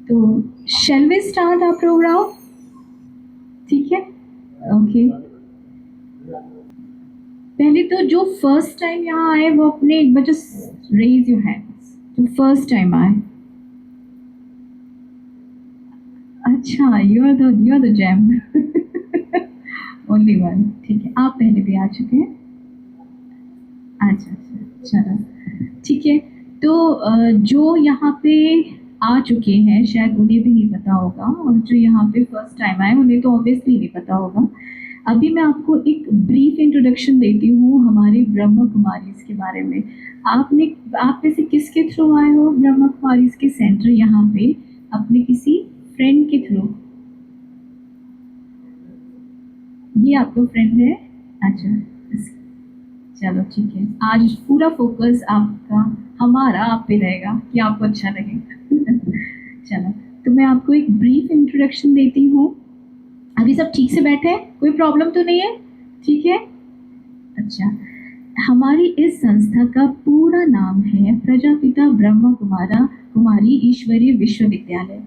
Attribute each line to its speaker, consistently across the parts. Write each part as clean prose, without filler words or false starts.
Speaker 1: तो shall we start our program? ठीक है, ओके। पहले तो जो फर्स्ट टाइम यहाँ आए वो अपने एक बार जस्ट रेज योर हैंड्स, जो फर्स्ट टाइम आए। अच्छा, you are the gem. Only one, ठीक है, आप पहले भी आ चुके हैं। अच्छा अच्छा, चलो ठीक है। तो जो यहाँ पे आ चुके हैं शायद उन्हें भी नहीं पता होगा, और जो यहाँ पे फर्स्ट टाइम आए उन्हें तो ऑब्वियसली नहीं पता होगा। अभी मैं आपको एक ब्रीफ इंट्रोडक्शन देती हूँ हमारे ब्रह्म कुमारीज के बारे में। आप में से किसके थ्रू आए हो ब्रह्म कुमारीज के सेंटर यहाँ पे? अपने किसी फ्रेंड के थ्रू? ये आपका फ्रेंड है? अच्छा, चलो ठीक है। आज पूरा फोकस आपका हमारा आप पे रहेगा कि आपको अच्छा लगेगा। चलो, तो मैं आपको एक ब्रीफ इंट्रोडक्शन देती हूँ। अभी सब ठीक से बैठे हैं? कोई प्रॉब्लम तो नहीं है? ठीक है, अच्छा। हमारी इस संस्था का पूरा नाम है प्रजापिता ब्रह्म कुमारी ईश्वरीय विश्वविद्यालय।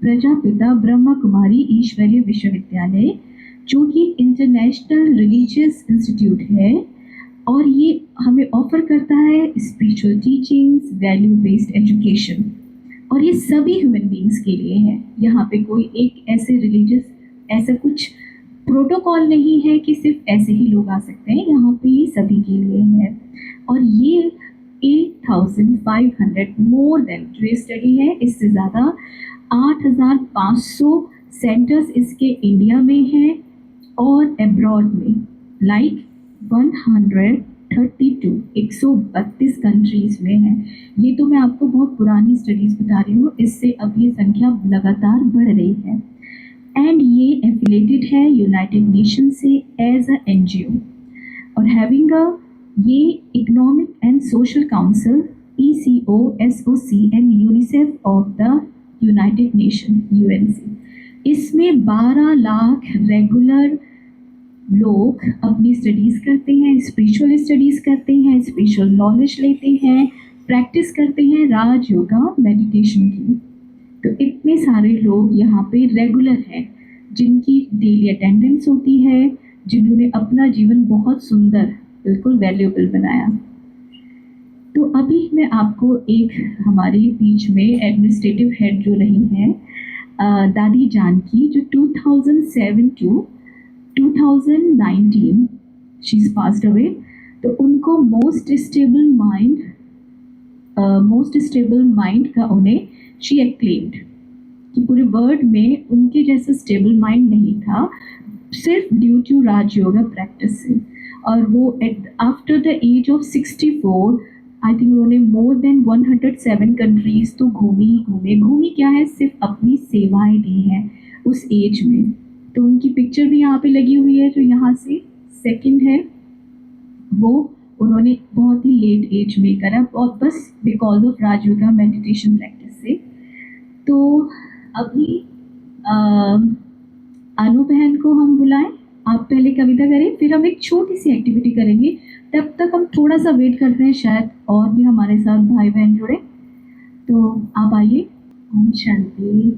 Speaker 1: प्रजापिता ब्रह्म कुमारी ईश्वरीय विश्वविद्यालय, जो कि इंटरनेशनल रिलीजियस इंस्टीट्यूट है, और ये हमें ऑफर करता है spiritual teachings, value based education, और ये सभी ह्यूमन बींग्स के लिए है। यहाँ पे कोई एक ऐसे रिलीजियस ऐसा कुछ प्रोटोकॉल नहीं है कि सिर्फ ऐसे ही लोग आ सकते हैं, यहाँ पे ये सभी के लिए है। और ये 8500 मोर देन जो ये स्टडी है, इससे ज़्यादा 8500 सेंटर्स इसके इंडिया में हैं और एब्रॉड में, लाइक 132 कंट्रीज में है। ये तो मैं आपको बहुत पुरानी स्टडीज बता रही हूँ, इससे अब ये संख्या लगातार बढ़ रही है। एंड ये एफिलेटेड है यूनाइटेड नेशन से एज अ एनजीओ, और हैविंग अ ये economic and social council ECO SOC and UNICEF of the United nation UNC। इसमें 12 लाख रेगुलर लोग अपनी स्टडीज़ करते हैं, स्पिरिचुअल स्टडीज़ करते हैं, स्पिरिचुअल नॉलेज लेते हैं, प्रैक्टिस करते हैं राज योगा मेडिटेशन की। तो इतने सारे लोग यहाँ पे रेगुलर हैं जिनकी डेली अटेंडेंस होती है, जिन्होंने अपना जीवन बहुत सुंदर, बिल्कुल वैल्यूएबल बनाया। तो अभी मैं आपको एक हमारे बीच में एडमिनिस्ट्रेटिव हेड जो रही हैं दादी जानकी, जो 2007 to 2019 she is passed away, तो उनको मोस्ट स्टेबल माइंड का उन्हें शी एक्लेम्ड कि पूरे वर्ल्ड में उनके जैसा स्टेबल माइंड नहीं था, सिर्फ due to Raj yoga practice से। और वो after the age of 64 I think उन्होंने मोर देन 107 कंट्रीज तो घूमी क्या है, सिर्फ अपनी सेवाएं दी हैं उस एज में। तो उनकी पिक्चर भी यहाँ पे लगी हुई है, जो यहाँ से सेकंड है, वो उन्होंने बहुत ही लेट एज में करा, और बस because of Raj yoga meditation practice से। तो अभी अनु बहन को हम बुलाएं, आप पहले कविता करें, फिर हम एक छोटी सी एक्टिविटी करेंगे। तब तक हम थोड़ा सा वेट करते हैं, शायद और भी हमारे साथ भाई बहन जुड़े। तो आप आइए। ओम शांति।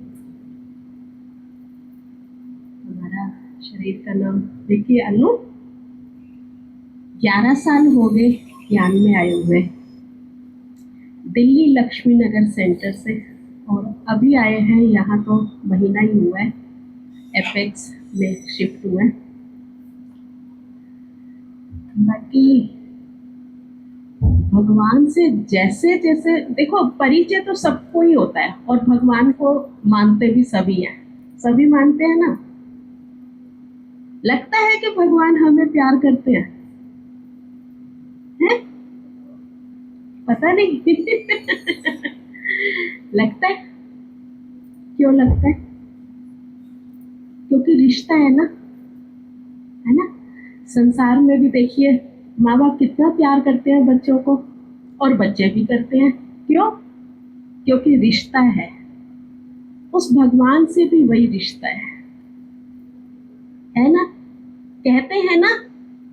Speaker 1: हमारा शरीर का नाम देखिए, अनु 11 साल हो गए ज्ञान में आए हुए, दिल्ली लक्ष्मी नगर सेंटर से, और अभी आए हैं यहाँ तो महीना ही हुआ है, एपेक्स में शिफ्ट हुए। बाकी भगवान से जैसे जैसे देखो, परिचय तो सबको ही होता है, और भगवान को मानते भी सभी हैं, सभी मानते हैं ना। लगता है कि भगवान हमें प्यार करते हैं, है? पता नहीं। लगता है। क्यों लगता है? क्योंकि रिश्ता है ना, है ना। संसार में भी देखिए माँ बाप कितना प्यार करते हैं बच्चों को, और बच्चे भी करते हैं। क्यों? क्योंकि रिश्ता है। उस भगवान से भी वही रिश्ता है ना। कहते हैं ना,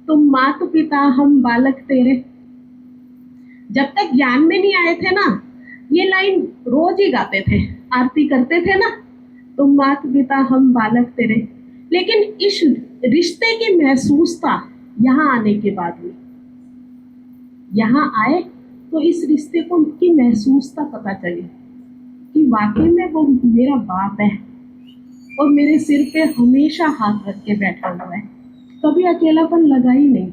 Speaker 1: तुम मात पिता हम बालक तेरे। जब तक ज्ञान में नहीं आए थे ना, ये लाइन रोज ही गाते थे,
Speaker 2: आरती करते थे ना, तुम मात पिता हम बालक तेरे। लेकिन इस रिश्ते की महसूसता यहाँ आने के बाद हुई। यहाँ आए तो इस रिश्ते को की महसूसता पता चली कि वाकई में वो मेरा बाप है और मेरे सिर पे हमेशा हाथ रख के बैठा हुआ है। कभी अकेलापन लगा ही नहीं,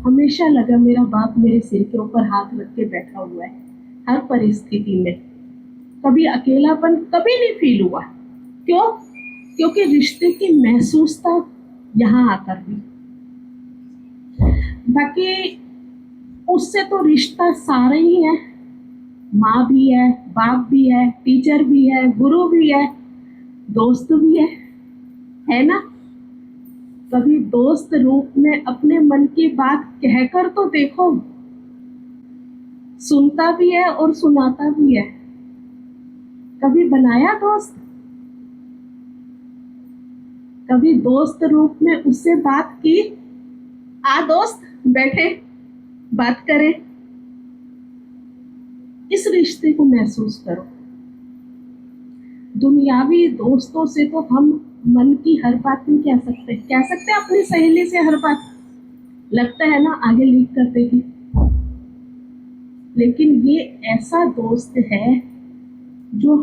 Speaker 2: हमेशा लगा मेरा बाप मेरे सिर के ऊपर हाथ रख के बैठा हुआ है हर परिस्थिति में। कभी अकेलापन कभी नहीं फील हुआ। क्यों? क्योंकि रिश्ते की महसूसता यहाँ आकर हुई। बाकी उससे तो रिश्ता सारा ही है, माँ भी है, बाप भी है, टीचर भी है, गुरु भी है, दोस्त भी है ना। कभी दोस्त रूप में अपने मन की बात कहकर तो देखो, सुनता भी है और सुनाता भी है। कभी बनाया दोस्त? कभी दोस्त रूप में उससे बात की? आ दोस्त बैठे बात करें। इस रिश्ते को महसूस करो। दुनियावी दोस्तों से तो हम मन की हर बात नहीं कह सकते अपनी सहेली से हर बात, लगता है ना आगे लीक कर देगी। लेकिन ये ऐसा दोस्त है जो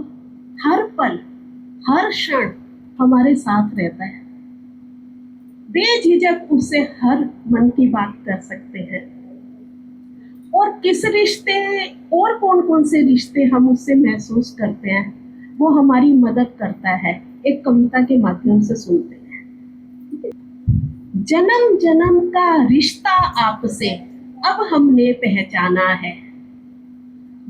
Speaker 2: हर पल हर क्षण हमारे साथ रहता है। बेझिझक उससे हर मन की बात कर सकते हैं। और किस रिश्ते और कौन कौन से रिश्ते हम उससे महसूस करते हैं, वो हमारी मदद करता है। एक कविता के माध्यम से सुनते हैं। जन्म जन्म का रिश्ता आपसे अब हमने पहचाना है।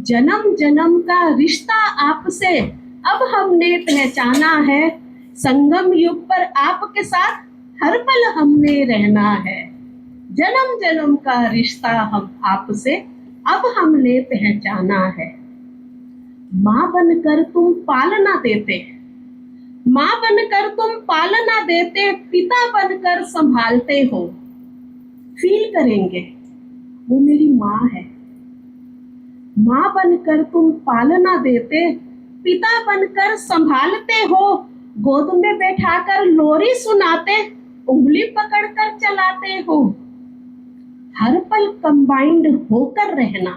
Speaker 2: जन्म जन्म का रिश्ता आपसे अब हमने पहचाना है। संगम युग पर आपके साथ हर पल हमने रहना है। जन्म जन्म का रिश्ता हम आपसे अब हमने पहचाना है। माँ बनकर तुम पालना देते, माँ बनकर तुम पालना देते, पिता बनकर संभालते हो। फील करेंगे वो मेरी माँ है। माँ बनकर तुम पालना देते, पिता बनकर संभालते हो। गोद में बैठाकर लोरी सुनाते, उंगली पकड़कर चलाते हो। हर पल कंबाइंड होकर रहना,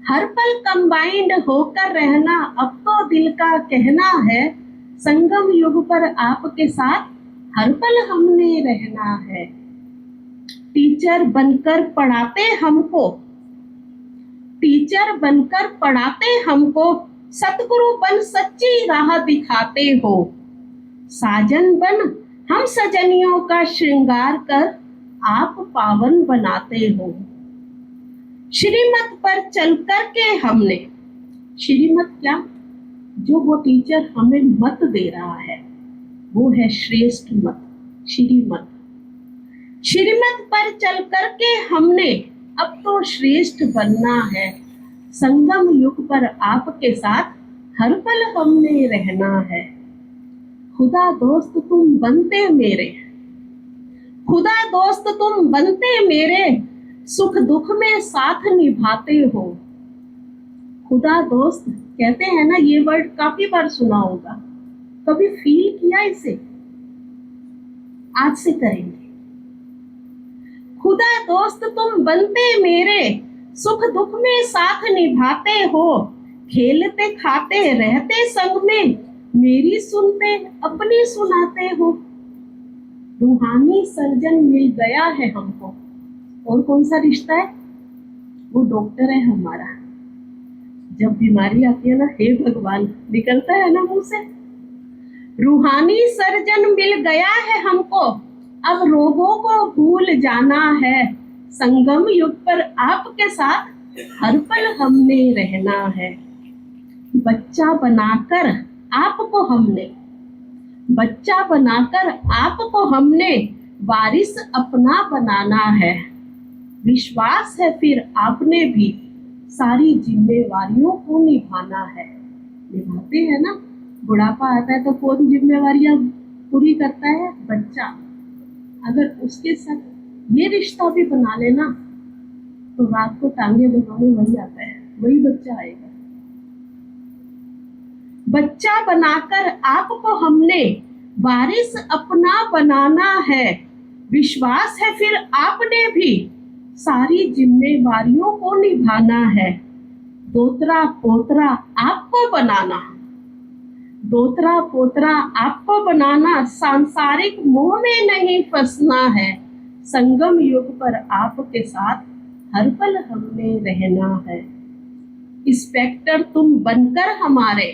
Speaker 2: हर पल कंबाइंड होकर रहना अब तो दिल का कहना है। संगम युग पर आपके साथ हर पल हमने रहना है। टीचर बनकर पढ़ाते हमको, टीचर बनकर पढ़ाते हमको। सतगुरु बन सच्ची राह दिखाते हो। साजन बन हम सजनियों का श्रृंगार कर आप पावन बनाते हो। श्रीमत पर चल कर के हमने, श्रीमत क्या? जो वो टीचर हमें मत दे रहा है वो है श्रेष्ठ मत, श्रीमत। श्रीमत पर चल कर के हमने अब तो श्रेष्ठ बनना है। संगम युग पर आपके साथ हर पल हमने रहना है। खुदा दोस्त तुम बनते मेरे, खुदा दोस्त तुम बनते मेरे, सुख दुख में साथ निभाते हो। खुदा दोस्त कहते हैं ना, ये वर्ड काफी बार सुना होगा, कभी फील किया इसे? आज से करेंगे। खुदा दोस्त तुम बनते मेरे, सुख दुख में साथ निभाते हो। खेलते खाते रहते संग में, मेरी सुनते अपनी सुनाते हो। रूहानी सर्जन मिल गया है हमको। और कौन सा रिश्ता है? वो डॉक्टर है हमारा। जब बीमारी आती है ना, हे भगवान निकलता है ना मुंह से। रूहानी सर्जन मिल गया है हमको, अब रोगों को भूल जाना है। संगम युग पर आपके साथ हर पल हमने रहना है। बच्चा बनाकर आपको हमने, बच्चा बनाकर आपको हमने वारिस अपना बनाना है। विश्वास है फिर आपने भी सारी जिम्मेवारियों को निभाना है। निभाते हैं ना। बुढ़ापा आता है तो कौन जिम्मेवारियां पूरी करता है? बच्चा। अगर उसके साथ ये रिश्ता भी बना लेना तो रात को टांगे दबाने वही आता है, वही बच्चा आएगा। बच्चा बनाकर आपको हमने वारिस अपना बनाना है। विश्वास है फिर आपने भी सारी जिम्मेवारियों को निभाना है। दोतरा पोतरा आपको बनाना, दोतरा पोतरा आपको बनाना, सांसारिक मोह में नहीं फंसना है। संगम युग पर आपके साथ हर पल हमने रहना है। इंस्पेक्टर तुम बनकर हमारे,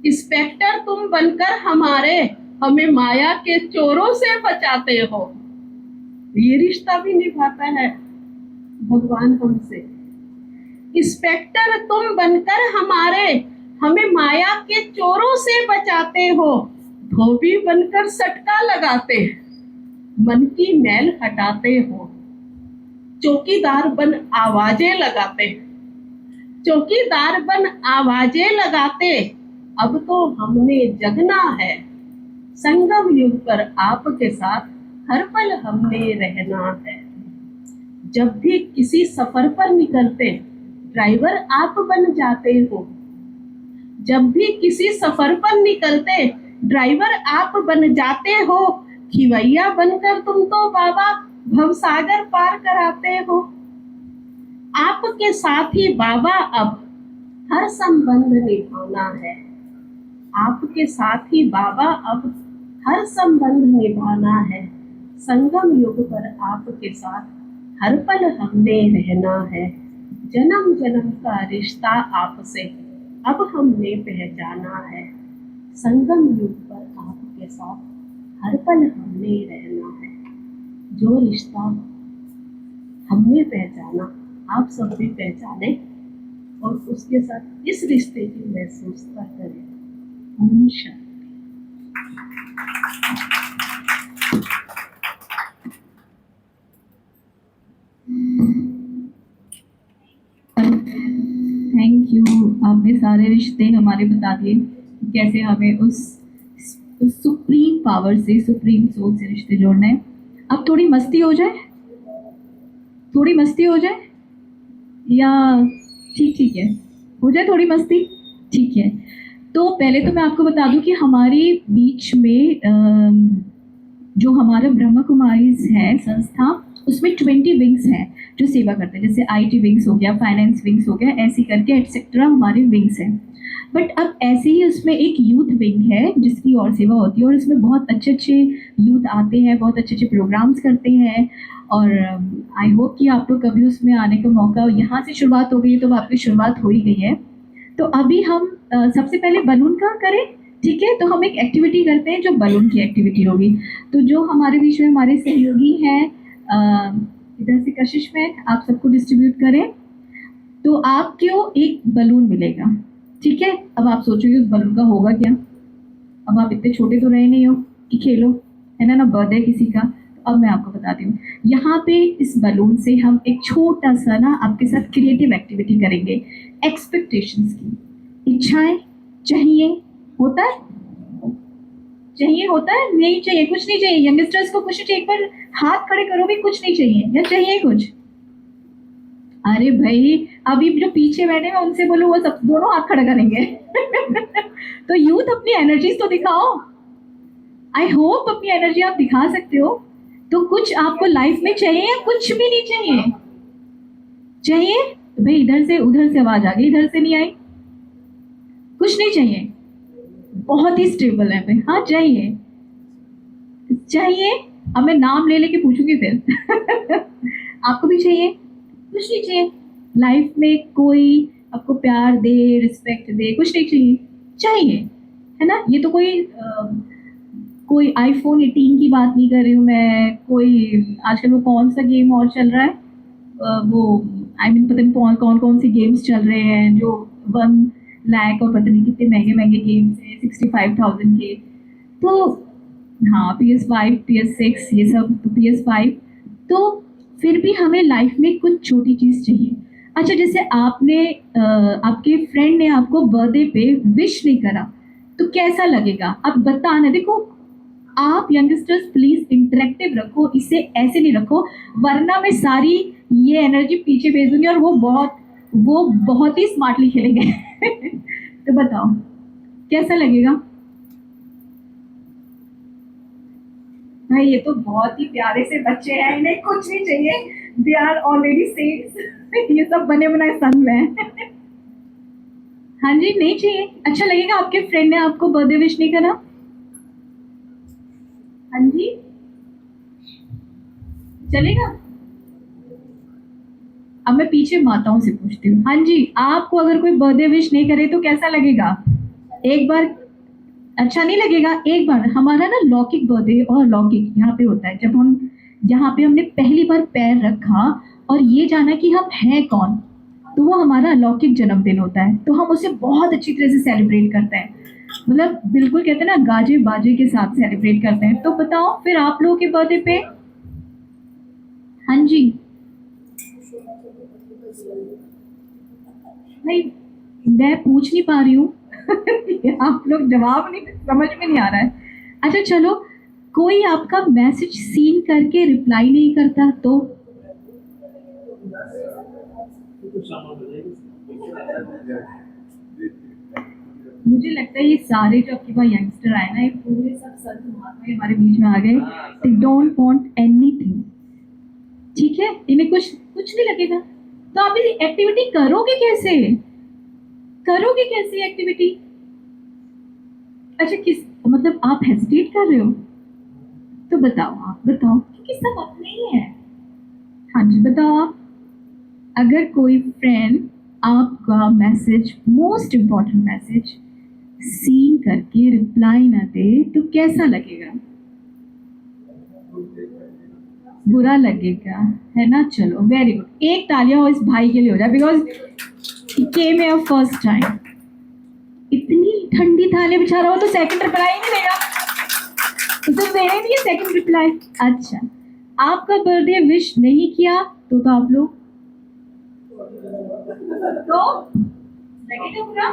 Speaker 2: इंस्पेक्टर तुम बनकर हमारे, हमें माया के चोरों से बचाते हो। ये रिश्ता भी निभाता है भगवान हमसे। इंस्पेक्टर तुम बनकर हमारे, हमें माया के चोरों से बचाते हो। धोबी बनकर सटका लगाते, मन की मैल हटाते हो। चौकीदार बन आवाजें लगाते, चौकीदार बन आवाजें लगाते, अब तो हमने जगना है। संगम युग पर आपके साथ हर पल हमने रहना है। जब भी किसी सफर पर निकलते, ड्राइवर आप बन जाते हो। जब भी किसी सफर पर निकलते, ड्राइवर आप बन जाते हो। खिवैया बनकर तुम तो बाबा भवसागर पार कराते हो। आपके साथ ही बाबा अब हर संबंध निभाना है। आपके साथ ही बाबा अब हर संबंध निभाना है। संगम युग पर आपके साथ हर पल हमने रहना है। जन्म जन्म का रिश्ता आपसे अब हमने पहचाना है। संगम युग पर आपके साथ हर पल हमने रहना है। जो रिश्ता हमने पहचाना, आप सब भी पहचाने और उसके साथ इस रिश्ते की महसूसता करें। ओम शांति।
Speaker 1: Thank you. आपने सारे रिश्ते हमारे बता दिए कि कैसे हमें उस सुप्रीम पावर से, सुप्रीम सोल से रिश्ते जोड़ना है। अब थोड़ी मस्ती हो जाए, थोड़ी मस्ती हो जाए, या ठीक ठीक है, हो जाए थोड़ी मस्ती, ठीक है। तो पहले तो मैं आपको बता दूं कि हमारे बीच में जो हमारा ब्रह्मा कुमारीज है संस्था, उसमें 20 विंग्स हैं जो सेवा करते हैं। जैसे IT विंग्स हो गया, फाइनेंस विंग्स हो गया, ऐसे करके एटसेट्रा हमारे विंग्स हैं। बट अब ऐसे ही उसमें एक यूथ विंग है जिसकी और सेवा होती है, और इसमें बहुत अच्छे अच्छे यूथ आते हैं, बहुत अच्छे अच्छे प्रोग्राम्स करते हैं। और आई होप कि आप लोग कभी उसमें आने का मौका, यहाँ से शुरुआत हो गई है तो आपकी शुरुआत हो ही गई है। तो अभी हम सबसे पहले बलून का करें, ठीक है। तो हम एक एक्टिविटी करते हैं जो बलून की एक्टिविटी होगी। तो जो हमारे बीच में हमारे सहयोगी हैं, इधर से कशिश में आप सबको डिस्ट्रीब्यूट करें। तो आपको एक बलून मिलेगा, ठीक है। अब आप सोचोगे उस बलून का होगा क्या। अब आप इतने छोटे तो रहे नहीं हो कि खेलो, है ना बर्थडे किसी का। तो अब मैं आपको बताती हूँ, यहाँ पे इस बलून से हम एक छोटा सा ना आपके साथ क्रिएटिव एक्टिविटी करेंगे। एक्सपेक्टेशंस की, इच्छाएं, चाहिए, होता है, चाहिए, होता है, नहीं चाहिए, कुछ नहीं चाहिए। यंगस्टर्स को कुछ नहीं चाहिए, एक बार हाथ खड़े करो भी, कुछ नहीं चाहिए या चाहिए कुछ। अरे भाई, अभी जो पीछे बैठे हैं उनसे बोलो, वो सब दोनों हाथ खड़ा करेंगे। तो यूथ अपनी एनर्जीज तो दिखाओ। आई होप अपनी एनर्जी आप दिखा सकते हो। तो कुछ आपको लाइफ में चाहिए या कुछ भी नहीं चाहिए? चाहिए भाई, इधर से उधर से आवाज आ गई, इधर से नहीं आई। कुछ नहीं चाहिए, बहुत ही स्टेबल है भाई। हाँ चाहिए, चाहिए। अब मैं नाम ले लेके पूछूंगी फिर। आपको भी चाहिए? कुछ नहीं चाहिए लाइफ में, कोई आपको प्यार दे, रिस्पेक्ट दे, कुछ नहीं चाहिए? चाहिए, है ना। ये तो कोई iPhone 18 की बात नहीं कर रही हूँ मैं। कोई आजकल वो कौन सा गेम और चल रहा है, वो पता नहीं कौन कौन सी गेम्स चल रहे हैं जो 1 लाख और पता नहीं कितने महंगे महंगे गेम्स हैं, 65,000 के। तो हाँ, PS5, PS6 ये सब। तो PS5 तो फिर भी हमें लाइफ में कुछ छोटी चीज़ चाहिए। अच्छा, जैसे आपके फ्रेंड ने आपको बर्थडे पे विश नहीं करा तो कैसा लगेगा? अब बताना। देखो, आप यंगस्टर्स प्लीज इंटरेक्टिव रखो, इसे ऐसे नहीं रखो, वरना मैं सारी ये एनर्जी पीछे भेज दूंगी और वो बहुत ही स्मार्टली खेलेंगे। तो बताओ कैसा लगेगा? भाई ये तो बहुत ही प्यारे से बच्चे हैं, इन्हें कुछ नहीं चाहिए, दे आर ऑलरेडी सेट्स। ये सब बने बनाए सन में हैं। हाँ जी, नहीं चाहिए? अच्छा लगेगा आपके फ्रेंड ने आपको बर्थडे विश नहीं करा? हाँ जी, चलेगा? अब मैं पीछे माताओं से पूछती हूँ। हाँ जी, आपको अगर कोई बर्थडे विश नहीं करे तो कैसा लगेगा? एक बार अच्छा नहीं लगेगा? एक बार हमारा ना लौकिक बर्थडे और लौकिक यहाँ पे होता है, जब हम यहाँ पे हमने पहली बार पैर रखा और ये जाना कि हम हैं कौन, तो वो हमारा अलौकिक जन्मदिन होता है, तो हम उसे बहुत अच्छी तरह से सेलिब्रेट करते हैं, मतलब बिल्कुल कहते हैं ना गाजे बाजे के साथ सेलिब्रेट करते हैं। तो बताओ फिर आप लोगों के बर्थडे पे? हाँ जी, नहीं मैं पूछ नहीं पा रही हूँ। आप लोग जवाब नहीं, समझ में नहीं आ रहा है। अच्छा चलो, कोई आपका मैसेज सीन करके रिप्लाई नहीं करता तो? मुझे लगता है ये सारे जो आपके पास यंगस्टर आए ना, ये पूरे सब संत महात्मा हमारे बीच में आ गए। दे डोंट वांट एनीथिंग, ठीक है, इन्हें कुछ कुछ नहीं लगेगा। तो आप ये एक्टिविटी करोगे कैसे? करोगे कैसे एक्टिविटी? अच्छा किस मतलब आप हेजिटेट कर रहे हो? तो बताओ, आप बताओ, क्योंकि सब अपने ही हैं। हाँ जी बताओ आप। अगर कोई फ्रेंड आपका message, most important message seen करके रिप्लाई ना दे तो कैसा लगेगा? बुरा लगेगा, है ना? चलो वेरी गुड, एक तालियां हो इस भाई के लिए हो जाए, because he came here first time. इतनी ठंडी थाली बेचारा, हो तो सेकंड रिप्लाई नहीं देगा, उसे देने नहीं है सेकंड रिप्लाई। अच्छा, आपका बर्थडे विश नहीं किया तो आप लोग तो लगेगा बुरा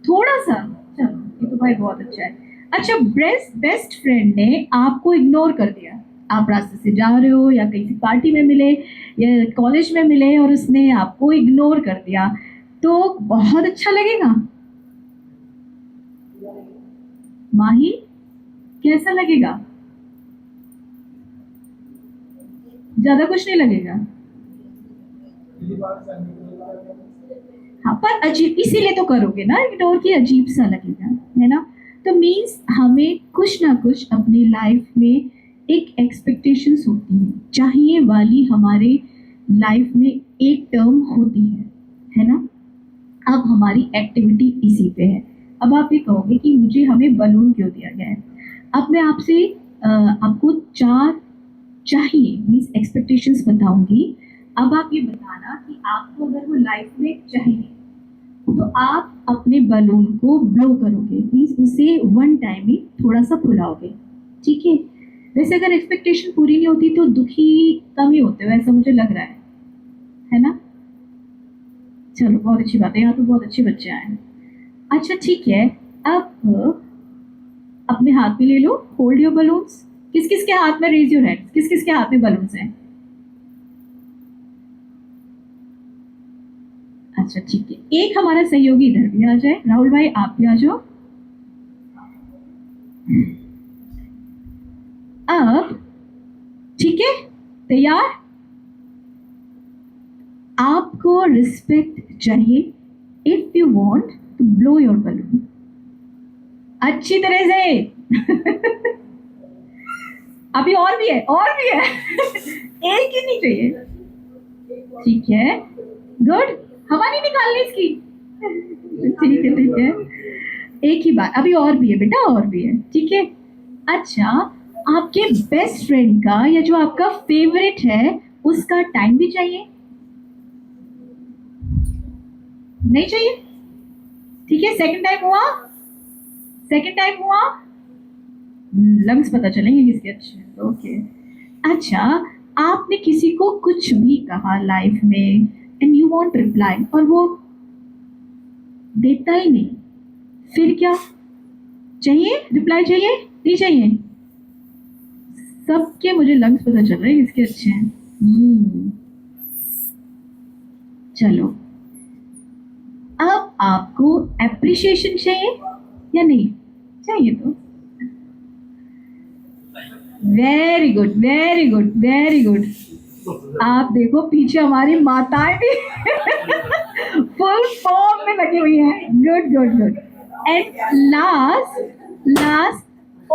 Speaker 1: थोड़ा सा। चलो ये तो भाई बहुत अच्छा है। अच्छा, बेस्ट बेस्ट फ्रेंड ने आपको इग्नोर कर दिया, आप रास्ते से जा रहे हो या कहीं पार्टी में मिले या कॉलेज में मिले और उसने आपको इग्नोर कर दिया, तो बहुत अच्छा लगेगा? माही, कैसा लगेगा? ज्यादा कुछ नहीं लगेगा? हाँ पर अजीब इसीलिए तो करोगे ना इग्नोर, की अजीब सा लगेगा, है ना? तो मीन्स हमें कुछ ना कुछ अपनी लाइफ में एक एक्सपेक्टेशंस होती है, चाहिए वाली हमारे लाइफ में एक टर्म होती है ना? अब हमारी एक्टिविटी इसी पे है। अब आप ये कहोगे कि मुझे हमें बलून क्यों दिया गया है? अब मैं आपसे आपको चार चाहिए मीन्स एक्सपेक्टेशंस बताऊंगी। अब आप ये बताना कि आपको अगर वो लाइफ में चाहिए तो आप अपने बलून को ब्लो करोगे, मीन्स उसे वन टाइम ही थोड़ा सा फुलाओगे, ठीक है? वैसे अगर एक्सपेक्टेशन पूरी नहीं होती तो दुखी कम ही होते हो, ऐसा मुझे लग रहा है ना? चलो बहुत अच्छी बात है, यहाँ तो बहुत अच्छे बच्चे आए हैं। अच्छा ठीक है, अब अपने हाथ में ले लो, होल्ड योर बलून्स। किस किस के हाथ में, रेज योर हैंड, किस किस के हाथ में बलून्स हैं? अच्छा ठीक है, एक हमारा सहयोगी इधर भी आ जाए, राहुल भाई आप भी आ जाओ। अब ठीक है, तैयार? आपको रिस्पेक्ट चाहिए, if you want to blow your balloon अच्छी तरह से। अभी और भी है, और भी है। एक ही नहीं चाहिए, ठीक है? गुड, हवा नहीं निकालनी इसकी। ठीक है ठीक है, एक ही बात, अभी और भी है बेटा, और भी है, ठीक है? अच्छा, आपके बेस्ट फ्रेंड का या जो आपका फेवरेट है उसका टाइम भी चाहिए? नहीं चाहिए? ठीक है, सेकंड टाइम हुआ, सेकंड टाइम हुआ, लंग्स पता चलेंगे किसके अच्छे हैं, ओके। अच्छा, आपने किसी को कुछ भी कहा लाइफ में एंड यू वांट रिप्लाई और वो देता ही नहीं, फिर क्या चाहिए? रिप्लाई चाहिए नहीं चाहिए? सबके मुझे लंग्स पता चल रहे हैं किसके अच्छे हैं। चलो अब आपको एप्रिशिएशन चाहिए या नहीं चाहिए? तो very good, very good, very good. आप देखो पीछे हमारी माताएं भी फुल फॉर्म में लगी हुई हैं। Good good good. And last last oh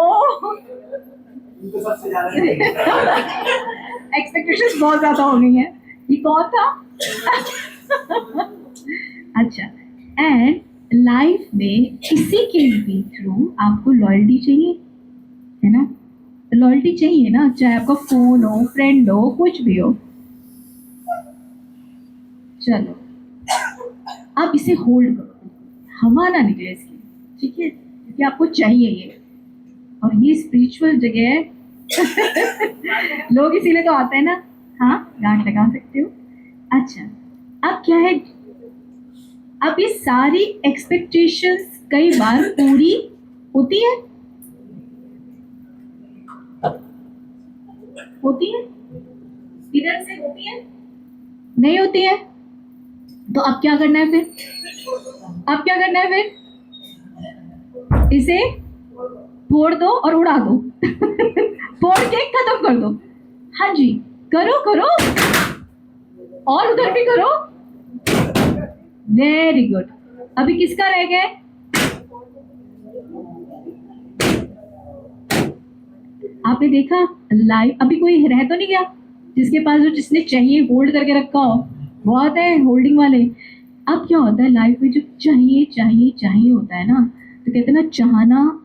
Speaker 1: expectations बहुत ज्यादा हो गई हैं। ये कौन था? अच्छा, एंड लाइफ में किसी के भी थ्रू आपको लॉयल्टी चाहिए, है ना? लॉयल्टी चाहिए ना, चाहे आपका फोन हो, फ्रेंड हो, कुछ भी हो। चलो, आप इसे होल्ड करो, हवा ना निकले इसकी, ठीक है? क्योंकि आपको चाहिए ये, और ये स्पिरिचुअल जगह है। लोग इसीलिए तो आते हैं ना। हाँ, गांठ लगा सकते हो। अच्छा, अब क्या है, अब ये सारी एक्सपेक्टेशंस कई बार पूरी होती है, होती है, इधर से होती है, नहीं होती है। तो अब क्या करना है फिर? अब क्या करना है फिर? इसे फोड़ दो और उड़ा दो। फोड़ के खत्म कर दो। हाँ जी, करो करो, और उधर भी करो। Very good. अभी किसका रह गया? आपने देखा लाइव, अभी कोई रह तो नहीं गया जिसके पास जो जिसने चाहिए होल्ड करके रखा हो? बहुत है होल्डिंग वाले। अब क्या होता है लाइफ में, जो चाहिए चाहिए चाहिए होता है ना, तो कहते हैं ना, चाहना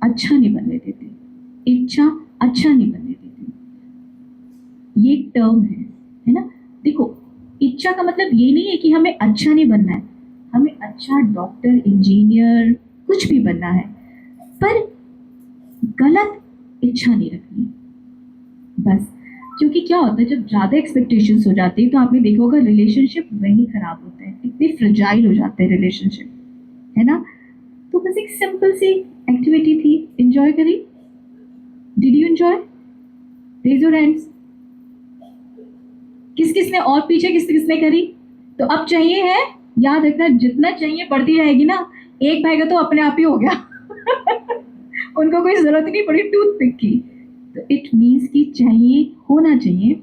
Speaker 1: अच्छा नहीं बनने देते, इच्छा अच्छा नहीं बनने देते। ये एक टर्म है ना? देखो, इच्छा का मतलब ये नहीं है कि हमें अच्छा नहीं बनना है, हमें अच्छा डॉक्टर, इंजीनियर, कुछ भी बनना है, पर गलत इच्छा नहीं रखनी बस। क्योंकि क्या होता है, जब ज़्यादा एक्सपेक्टेशंस हो जाती है तो आपने देखा होगा रिलेशनशिप वही खराब होते हैं, इतने फ्रजाइल हो जाते हैं रिलेशनशिप, है ना? तो बस एक सिंपल सी एक्टिविटी थी, एंजॉय करी। Did you enjoy? Raise your hands. किस किस ने, और पीछे किस किसने करी? तो अब चाहिए है, याद रखना, जितना चाहिए बढ़ती रहेगी ना, एक भाई तो अपने आप ही हो गया। उनको कोई जरूरत नहीं पड़ी टूथपिक की। तो इट मीन्स कि चाहिए, होना चाहिए,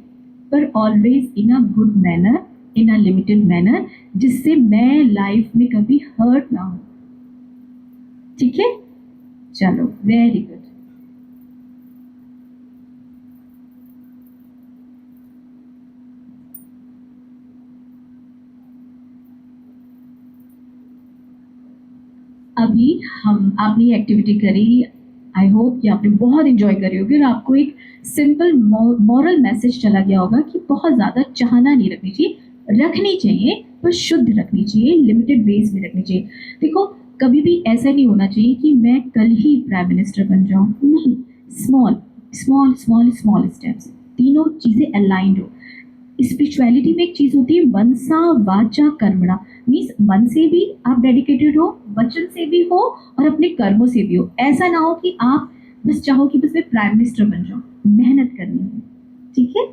Speaker 1: पर always in a good manner, in a limited manner, जिससे मैं लाइफ में कभी हर्ट ना हो। ठीक है? चलो, वेरी गुड। अभी हम, आपने ये एक्टिविटी करी, आई होप कि आपने बहुत इंजॉय करी होगी, और आपको एक सिंपल मॉरल मैसेज चला गया होगा कि बहुत ज़्यादा चाहना नहीं रखनी चाहिए, रखनी चाहिए पर शुद्ध रखनी चाहिए, लिमिटेड वेज में रखनी चाहिए। देखो, कभी भी ऐसा नहीं होना चाहिए कि मैं कल ही प्राइम मिनिस्टर बन जाऊँ, नहीं। Small small small small steps, तीनों चीज़ें अलाइंड हो। स्पिरिचुअलिटी में एक चीज होती है मनसा वाचा कर्मणा, मीन्स मन से भी आप डेडिकेटेड हो, वचन से भी हो, और अपने कर्मों से भी हो। ऐसा ना हो कि आप बस चाहो कि बस मैं प्राइम मिनिस्टर बन जाऊं, मेहनत करनी है, ठीक है,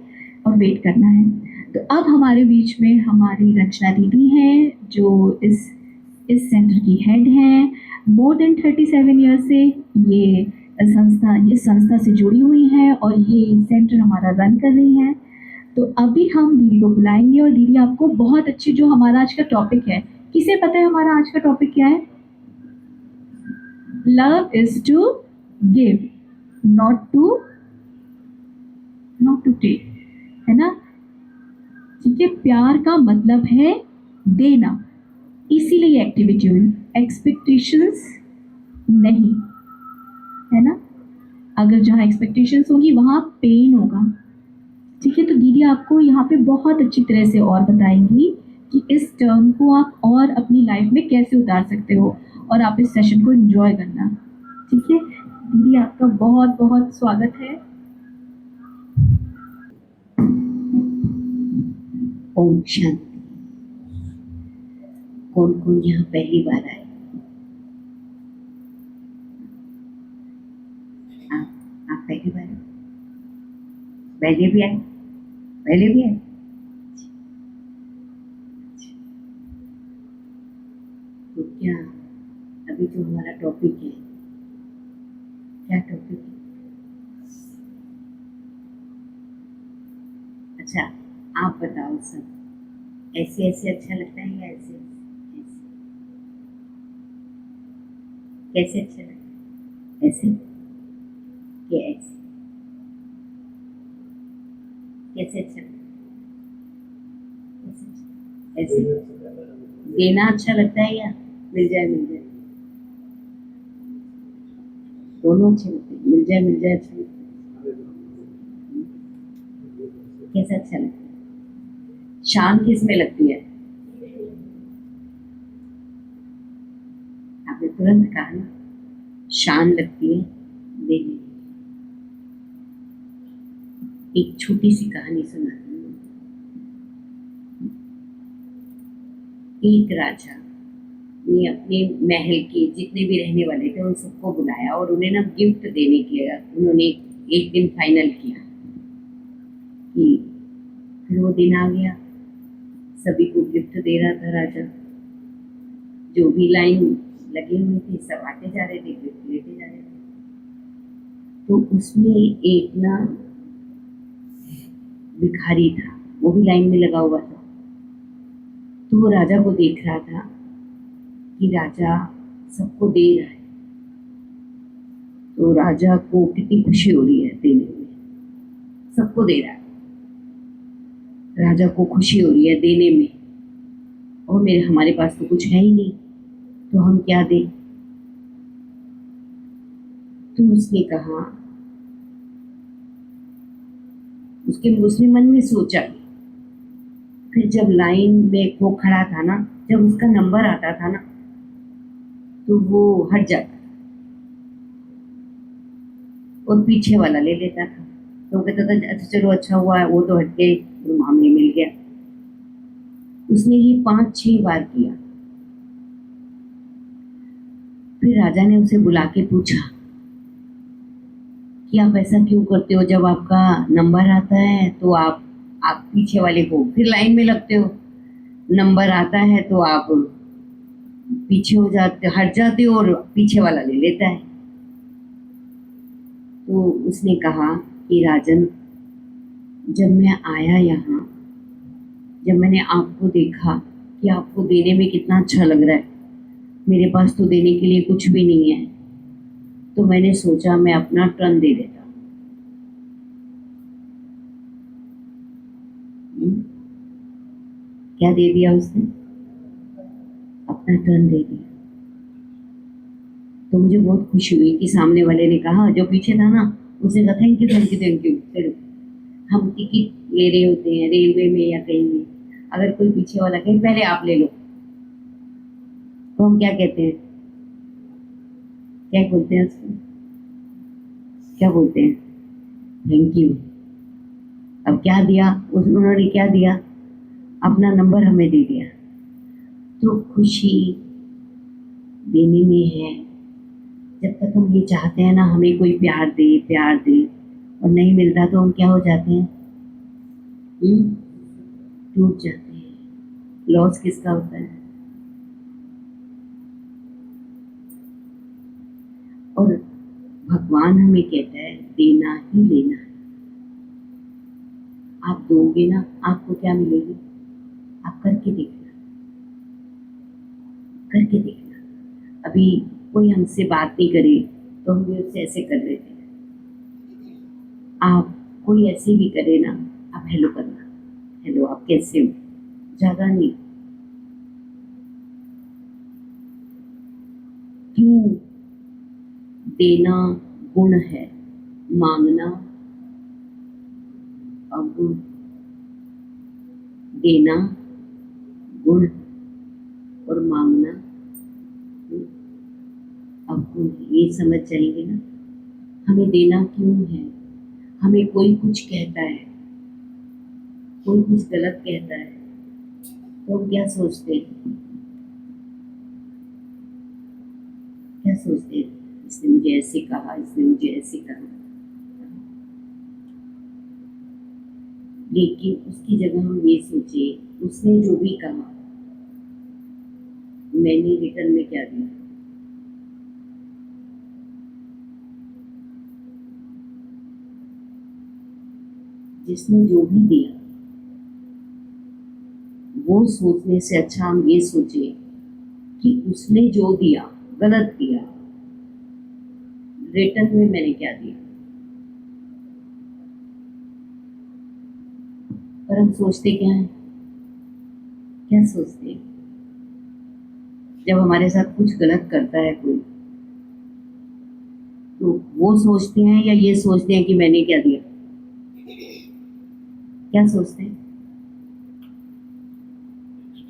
Speaker 1: और वेट करना है। तो अब हमारे बीच में हमारी रचना दीदी हैं, जो इस सेंटर की हेड हैं। मोर देन 37 ईयर्स से ये संस्था से जुड़ी हुई हैं, और ये सेंटर हमारा रन कर रही हैं। तो अभी हम दीदी को बुलाएंगे, और दीदी आपको बहुत अच्छी, जो हमारा आज का टॉपिक है, किसे पता है हमारा आज का टॉपिक क्या है? Love is to give, not to take, है ना? ठीक है, प्यार का मतलब है देना, इसीलिए एक्टिविटी हुई, एक्सपेक्टेशंस नहीं, है ना? अगर जहाँ एक्सपेक्टेशंस होगी वहाँ पेन होगा। ठीक है, तो दीदी आपको यहाँ पे बहुत अच्छी तरह से और बताएंगी कि इस टर्म को आप और अपनी लाइफ में कैसे उतार सकते हो, और आप इस सेशन को एंजॉय करना। ठीक है दीदी, आपका बहुत बहुत स्वागत है।
Speaker 3: ओम शांति। कौन कौन यहाँ पहली बार आए? आप पहली बार आए? पहले भी आए? पहले भी आए? क्या अभी जो हमारा टॉपिक है, क्या टॉपिक है? अच्छा, आप बताओ सब, ऐसे ऐसे अच्छा लगता है या ऐसे ऐसे? कैसे अच्छा लगता है? ऐसे या ऐसे? कैसे अच्छा लगता है? कैसे अच्छा? ऐसे देना अच्छा लगता है या मिल जाए मिल जाए? दोनों अच्छे लगते हैं, मिल जाए अच्छा लगता है। कैसे अच्छा लगता है? शान किस में लगती है? आपने तुरंत कहा ना, शान लगती है देने में। एक छोटी सी कहानी सुनाती हूँ। एक राजा ने अपने महल के जितने भी रहने वाले थे उन सबको बुलाया और उन्हें ना गिफ्ट देने के लिए उन्होंने एक दिन फाइनल किया कि फिर वो दिन आ गया, सभी को गिफ्ट दे रहा था राजा। जो भी लाइन लगे हुए थे सब आते जा रहे थे, गिफ्ट लेते जा रहे थे। तो उसमें एक ना भिखारी था, वो भी लाइन में लगा हुआ था। तो वो राजा को देख रहा था कि राजा सबको दे रहा है, तो राजा को कितनी खुशी हो रही है देने में, सबको दे रहा है। राजा को खुशी हो रही है देने में, और मेरे हमारे पास तो कुछ है ही नहीं, तो हम क्या दें? तो उसने कहा, उसने मन में सोचा। फिर जब लाइन में वो खड़ा था ना, जब उसका नंबर आता था ना तो वो हट जाता और पीछे वाला ले लेता था। तो वो कहता था अच्छा चलो अच्छा हुआ वो तो हट गए, तो मामले मिल गया। उसने ये 5-6 बार किया। फिर राजा ने उसे बुला के पूछा कि आप ऐसा क्यों करते हो, जब आपका नंबर आता है तो आप पीछे वाले को फिर लाइन में लगते हो, नंबर आता है तो आप पीछे हो जाते, हट जाते हो और पीछे वाला ले लेता है। तो उसने कहा कि राजन, जब मैं आया यहाँ, जब मैंने आपको देखा कि आपको देने में कितना अच्छा लग रहा है, मेरे पास तो देने के लिए कुछ भी नहीं है, तो मैंने सोचा मैं अपना टर्न दे देता हूँ। क्या दे दिया उसने? अपना टर्न दे दिया। तो मुझे बहुत खुशी हुई कि सामने वाले ने कहा, जो पीछे था ना, उसने कहा thank you thank you thank you. चलो, हम टिकट ले रहे होते हैं रेलवे में या कहीं भी, अगर कोई पीछे वाला कहे पहले आप ले लो, तो हम क्या कहते हैं? क्या बोलते हैं उसको? क्या बोलते हैं? Thank you. अब क्या दिया उन्होंने? क्या दिया? अपना नंबर हमें दे दिया। तो खुशी देने में है। जब तक हम ये चाहते हैं ना हमें कोई प्यार दे और नहीं मिलता तो हम क्या हो जाते हैं? टूट जाते हैं। लॉस किसका होता है? और भगवान हमें कहता है देना ही लेना है। आप दोगे ना, आपको क्या मिलेगी? आप करके देखना, करके देखना। अभी कोई हमसे बात नहीं करे तो हम भी उससे ऐसे कर देते हैं। आप कोई ऐसे भी करे ना, आप हेलो करना, हेलो आप कैसे हो, ज़्यादा नहीं। क्यों? देना गुण है, मांगना अवगुण। देना गुण और मांगना अवगुण। ये समझ जाएंगे ना, हमें देना क्यों है? हमें कोई कुछ कहता है, कोई कुछ गलत कहता है, तो हम क्या सोचते हैं? क्या सोचते हैं? इसने मुझे ऐसे कहा, इसने मुझे ऐसे कहा। लेकिन उसकी जगह हम ये सोचे, उसने जो भी कहा मैंने रिटर्न में क्या दिया। जिसने जो भी दिया वो सोचने से अच्छा हम ये सोचे कि उसने जो दिया गलत दिया, रिटर्न में मैंने क्या दिया। पर हम सोचते क्या है, क्या सोचते हैं जब हमारे साथ कुछ गलत करता है कोई, तो वो सोचते हैं या ये सोचते हैं कि मैंने क्या दिया। क्या सोचते हैं,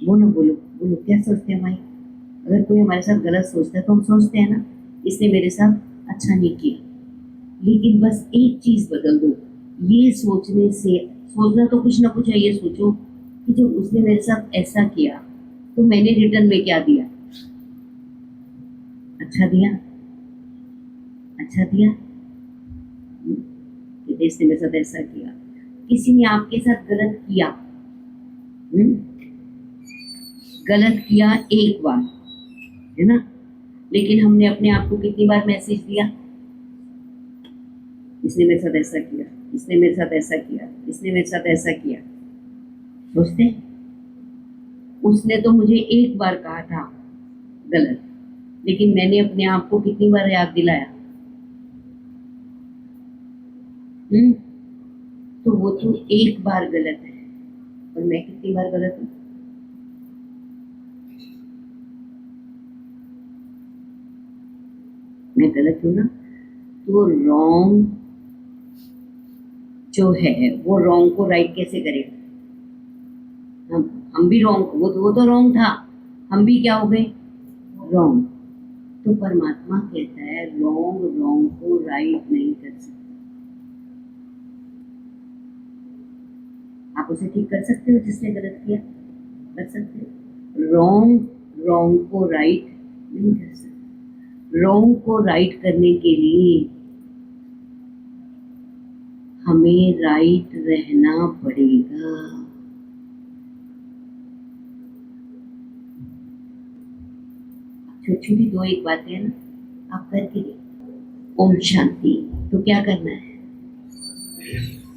Speaker 3: बोलो बोलो बोलो, क्या सोचते हैं भाई। अगर कोई हमारे साथ गलत सोचता है तो हम सोचते हैं ना, इसने मेरे साथ अच्छा नहीं किया। लेकिन बस एक चीज बदल दो, ये सोचने से, सोचना तो कुछ ना कुछ है, ये सोचो कि जब उसने मेरे साथ ऐसा किया तो मैंने रिटर्न में क्या दिया। अच्छा दिया, अच्छा दिया। कि इसने मेरे साथ ऐसा किया, किसी ने आपके साथ गलत किया, गलत किया एक बार, है ना, लेकिन हमने अपने आप को कितनी बार मैसेज दिया, इसने मेरे साथ ऐसा किया, इसने मेरे साथ ऐसा किया, इसने मेरे साथ ऐसा किया। सोचते हैं, उसने तो मुझे एक बार कहा था गलत, लेकिन मैंने अपने आप को कितनी बार याद दिलाया। तो वो तो एक बार गलत है, और मैं कितनी बार गलत हूँ। मैं गलत हूँ ना, तो रॉन्ग जो है वो रॉन्ग को राइट कैसे करेगा। हम भी रॉन्ग, वो तो रॉन्ग था, हम भी क्या हो गए, रॉन्ग। तो परमात्मा कहता है रॉन्ग रॉन्ग को राइट नहीं कर सकते। आप उसे ठीक कर सकते हो जिसने गलत किया, कर सकते हो। रॉन्ग रॉन्ग को राइट नहीं कर सकते। रॉन्ग को राइट करने के लिए हमें राइट रहना पड़ेगा। छोटी छोटी दो एक बातें हैं ना, आप करके देखो। ओम शांति। तो क्या करना है,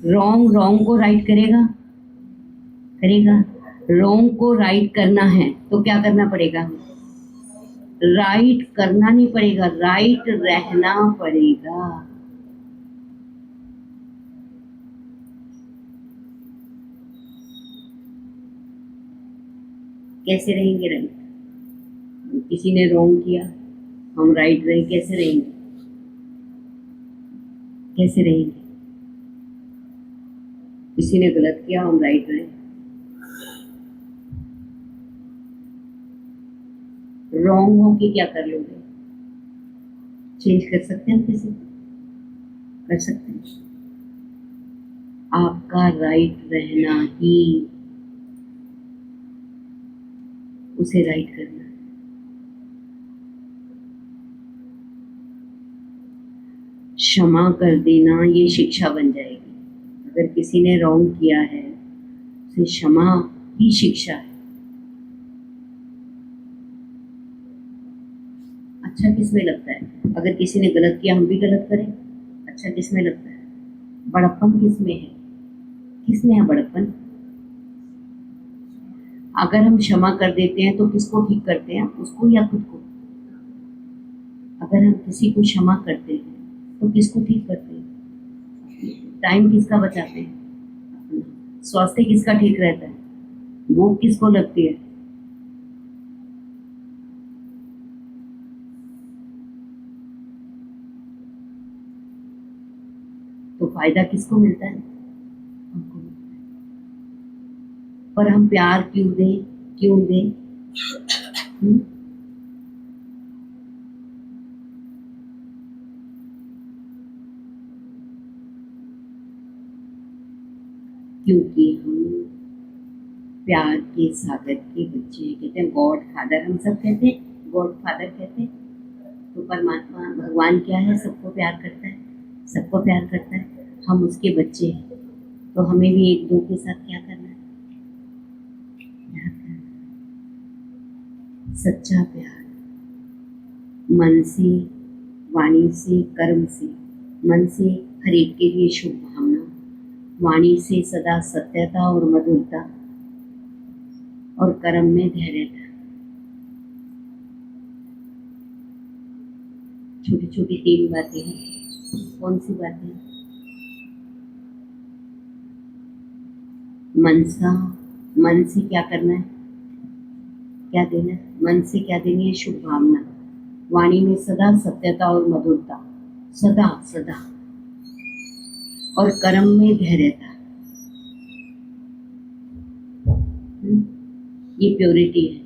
Speaker 3: रॉन्ग रॉन्ग को राइट करेगा, करेगा। रॉन्ग को राइट करना है तो क्या करना पड़ेगा, राइट करना नहीं पड़ेगा, राइट रहना पड़ेगा। कैसे रहेंगे राइट, किसी ने रॉन्ग किया हम राइट रहे, कैसे रहेंगे, कैसे रहेंगे। किसी ने गलत किया हम राइट रहे, रॉन्ग हो के क्या कर लोगे, चेंज कर सकते हैं किसी को, कर सकते हैं। आपका राइट रहना ही उसे राइट करना। क्षमा कर देना ये शिक्षा बन जाएगी। अगर किसी ने रॉन्ग किया है उसे क्षमा ही शिक्षा है। अच्छा किस में लगता है, अगर किसी ने गलत किया हम भी गलत करें, अच्छा किस में लगता है, बड़प्पन किस में है, किस में है बड़प्पन। अगर हम क्षमा कर देते हैं तो किसको ठीक करते हैं, उसको या खुद को। अगर हम किसी को क्षमा करते हैं तो किसको ठीक करते हैं, टाइम किसका बचाते हैं, स्वास्थ्य किसका ठीक रहता है, भूख किसको लगती है। तो फायदा किसको मिलता है, हमको मिलता है। पर हम प्यार क्यों दें, क्यों दें, क्योंकि हम प्यार के सागर के बच्चे हैं। कहते हैं गॉड फादर, हम सब कहते हैं गॉड फादर कहते हैं। तो परमात्मा भगवान क्या है, सबको प्यार करता है, सबको प्यार करता है, हम उसके बच्चे हैं। तो हमें भी एक दो के साथ क्या करना है, प्यार करना। सच्चा प्यार, मन से, वाणी से, कर्म से। मन से हर एक के लिए शुभ भावना, वाणी से सदा सत्यता और मधुरता, और कर्म में धैर्यता। छोटी छोटी 3 बातें हैं। कौन सी बातें? मन से क्या करना है, क्या देना है? मन से क्या देनी है? शुभ भावना, वाणी में सदा सत्यता और मधुरता, सदा सदा, और कर्म में धैर्यता। ये प्योरिटी है।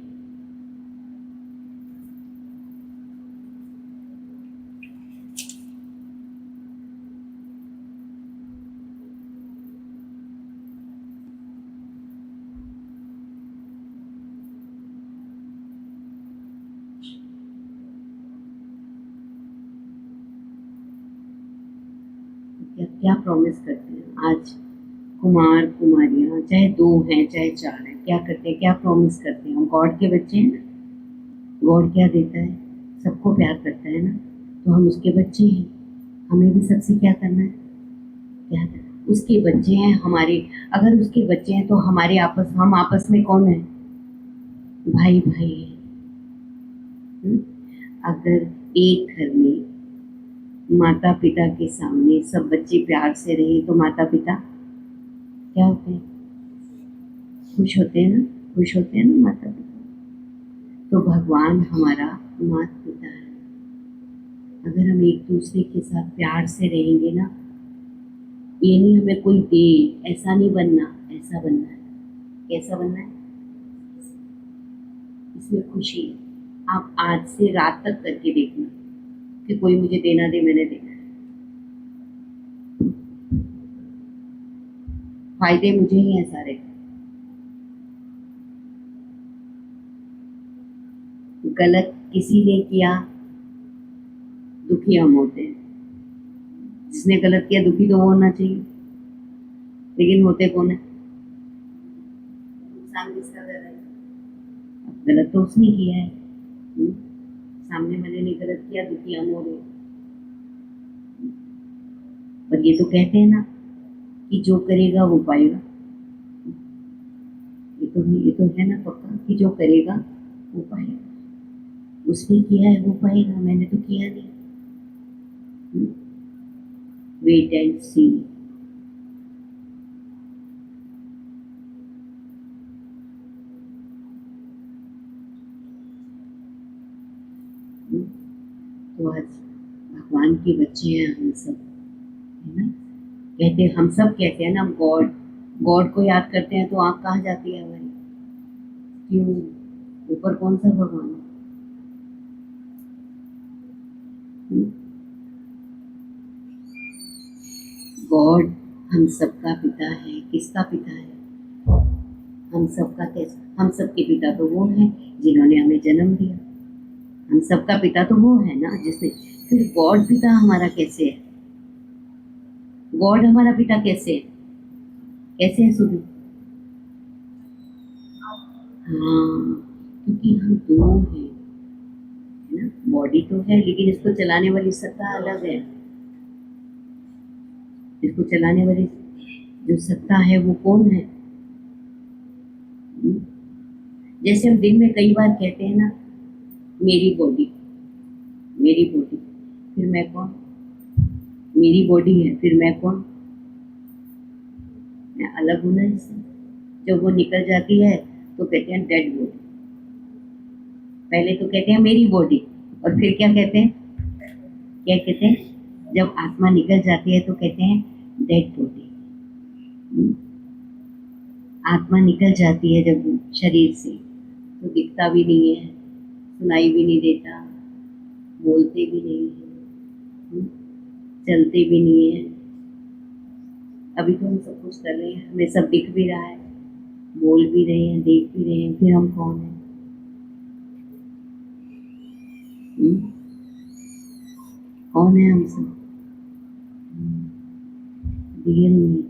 Speaker 3: क्या प्रॉमिस करते हैं आज कुमार कुमारियां, चाहे 2 हैं चाहे 4 हैं, क्या करते हैं, क्या प्रॉमिस करते हैं? हम गॉड के बच्चे हैं ना। गॉड क्या देता है? सबको प्यार करता है ना, तो हम उसके बच्चे हैं। हमें भी सबसे क्या करना है? क्या करना? उसके बच्चे हैं हमारे। अगर उसके बच्चे हैं तो हम आपस में कौन है? भाई भाई है। अगर एक घर में माता पिता के सामने सब बच्चे प्यार से रहे तो माता पिता क्या होते हैं? खुश होते हैं ना, खुश होते हैं ना माता पिता। तो भगवान हमारा माता पिता है। अगर हम एक दूसरे के साथ प्यार से रहेंगे ना, ये नहीं हमें कोई दे, ऐसा नहीं बनना, ऐसा बनना है। कैसा बनना है? इसमें खुशी है। आप आज से रात तक करके देखना कि कोई मुझे देना दे, मैंने देना है। फायदे मुझे ही हैं सारे। गलत किसी ने किया, दुखी हम होते हैं। जिसने गलत किया दुखी तो वो होना चाहिए, लेकिन होते कौन है? नुकसान किसका कर रहा है? गलत तो उसने किया है। सामने वाले ने गलत किया, दुखी हम हो रहे। पर ये तो कहते हैं ना कि जो करेगा वो पाएगा। ये तो है ना पक्का कि जो करेगा वो पाएगा। उसने किया है वो पाएगा, मैंने तो किया नहीं। वेट एंड सी। तो आज भगवान के बच्चे हैं हम सब, है ना। कहते हैं, हम सब कहते हैं ना, हम गॉड को याद करते हैं तो आँख कहाँ जाती है हमारी? क्यों? ऊपर कौन सा भगवान है? गॉड हम सबका पिता है। किसका पिता है? हम सबका। कैसा? हम सबके पिता तो वो है जिन्होंने हमें जन्म दिया। हम सबका पिता तो वो है ना जिसने। फिर गॉड पिता हमारा कैसे है? गॉड हमारा पिता कैसे है? कैसे है सुबह? हाँ, क्योंकि हम 2 हैं, है ना। बॉडी तो है लेकिन इसको चलाने वाली सत्ता अलग है। इसको चलाने वाली जो सत्ता है वो कौन है? जैसे हम दिन में कई बार कहते हैं ना, मेरी बॉडी, मेरी बॉडी, फिर मैं कौन? मेरी बॉडी है, फिर मैं कौन? मैं अलग हूं ना इससे। जब वो निकल जाती है तो कहते हैं डेड बॉडी। पहले तो कहते हैं मेरी बॉडी, और फिर क्या कहते हैं? क्या कहते हैं? जब आत्मा निकल जाती है तो कहते हैं डेड बॉडी। आत्मा निकल जाती है जब शरीर से तो दिखता भी नहीं है, सुनाई भी नहीं देता, बोलते भी नहीं है, चलते भी नहीं है। अभी तो हम सब कुछ कर रहे हैं, हमें सब दिख भी रहा है, बोल भी रहे हैं, देख भी रहे हैं, फिर हम कौन हैं? कौन है हम सब? रियल में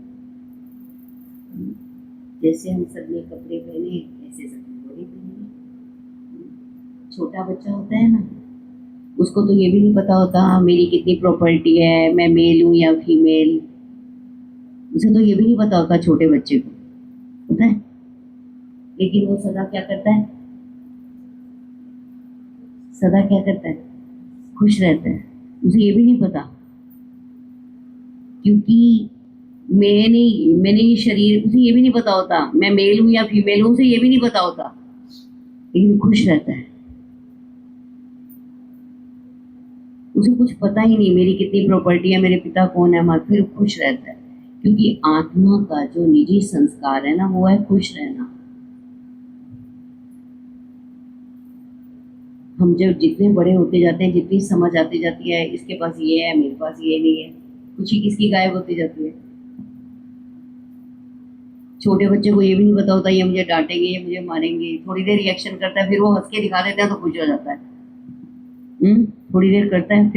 Speaker 3: जैसे हम सब ने कपड़े पहने ऐसे सब बॉडी पहने। छोटा बच्चा होता है ना, उसको तो ये भी नहीं पता होता मेरी कितनी प्रॉपर्टी है, मैं मेल हूँ या फीमेल, उसे तो ये भी नहीं पता होता छोटे बच्चे को, पता है। लेकिन वो सदा क्या करता है, सदा क्या करता है, खुश रहता है। उसे ये भी नहीं पता, क्योंकि मैंने ये शरीर, उसे ये भी नहीं पता होता मैं मेल हूँ या फीमेल हूँ, उसे ये भी नहीं पता होता, लेकिन खुश रहता है। उसे कुछ पता ही नहीं मेरी कितनी प्रॉपर्टी है, मेरे पिता कौन है, मत, फिर खुश रहता है। क्योंकि आत्मा का जो निजी संस्कार है ना, वो है खुश रहना। हम जब जितने बड़े होते जाते हैं, जितनी समझ आती जाती है, इसके पास ये है, मेरे पास ये नहीं है, खुशी किसकी गायब होती जाती है। छोटे बच्चे को ये भी नहीं पता होता ये मुझे डांटेंगे, ये मुझे मारेंगे, थोड़ी देर रिएक्शन करता है, फिर वो हंस के दिखा देते हैं तो खुश हो जाता है। थोड़ी देर करता है,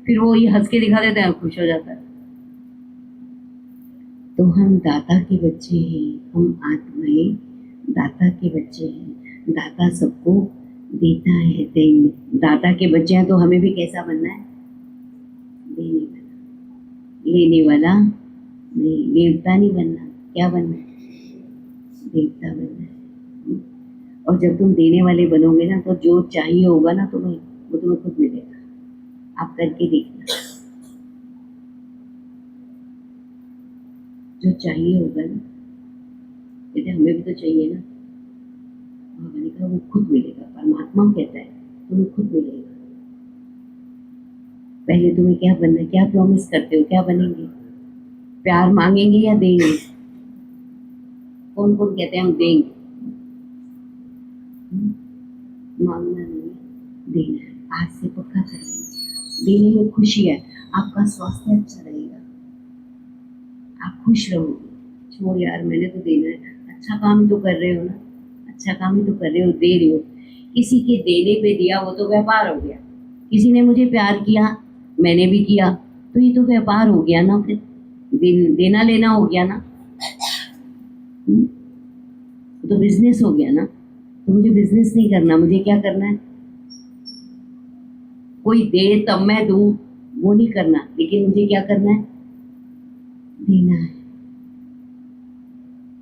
Speaker 3: फिर वो ये हंस के दिखा देते हैं, खुश हो जाता है। तो हम दाता के बच्चे हैं, हम आत्माएं दाता के बच्चे हैं। दाता सबको देता है, दाता के बच्चे हैं, तो हमें भी कैसा बनना है, देने वाला, लेने वाला नहीं, देवता नहीं बनना। क्या बनना है, देवता बनना है। और जब तुम देने वाले बनोगे ना, तो जो चाहिए होगा ना तुम्हें, वो तुम्हें खुद मिलेगा। आप करके देखना, जो चाहिए होगा ना, कहते हमें भी तो चाहिए ना, भगवान ने कहा वो खुद मिलेगा। परमात्मा कहता है तुम्हें खुद मिलेगा। पहले तुम्हें क्या बनना है, क्या प्रॉमिस करते हो, क्या बनेंगे, प्यार मांगेंगे या देंगे? कौन कौन कहते हैं हम देंगे? मांगना नहीं है, देना है। आज से पक्का करेंगे, देने में खुशी है, आपका स्वास्थ्य अच्छा रहेगा, आप खुश रहोगे। छोड़ यार, मैंने तो देना है, अच्छा काम ही तो कर रहे हो ना, अच्छा काम ही तो कर रहे हो, दे रहे हो। किसी के देने पे दिया, वो तो व्यापार हो गया। किसी ने मुझे प्यार किया, मैंने भी किया, तो ये तो व्यापार हो गया ना, फिर देना लेना हो गया ना, तो बिजनेस हो गया ना। तो मुझे बिजनेस नहीं करना, मुझे क्या करना है, कोई दे तब मैं दूं, वो नहीं करना, लेकिन मुझे क्या करना है, देना है।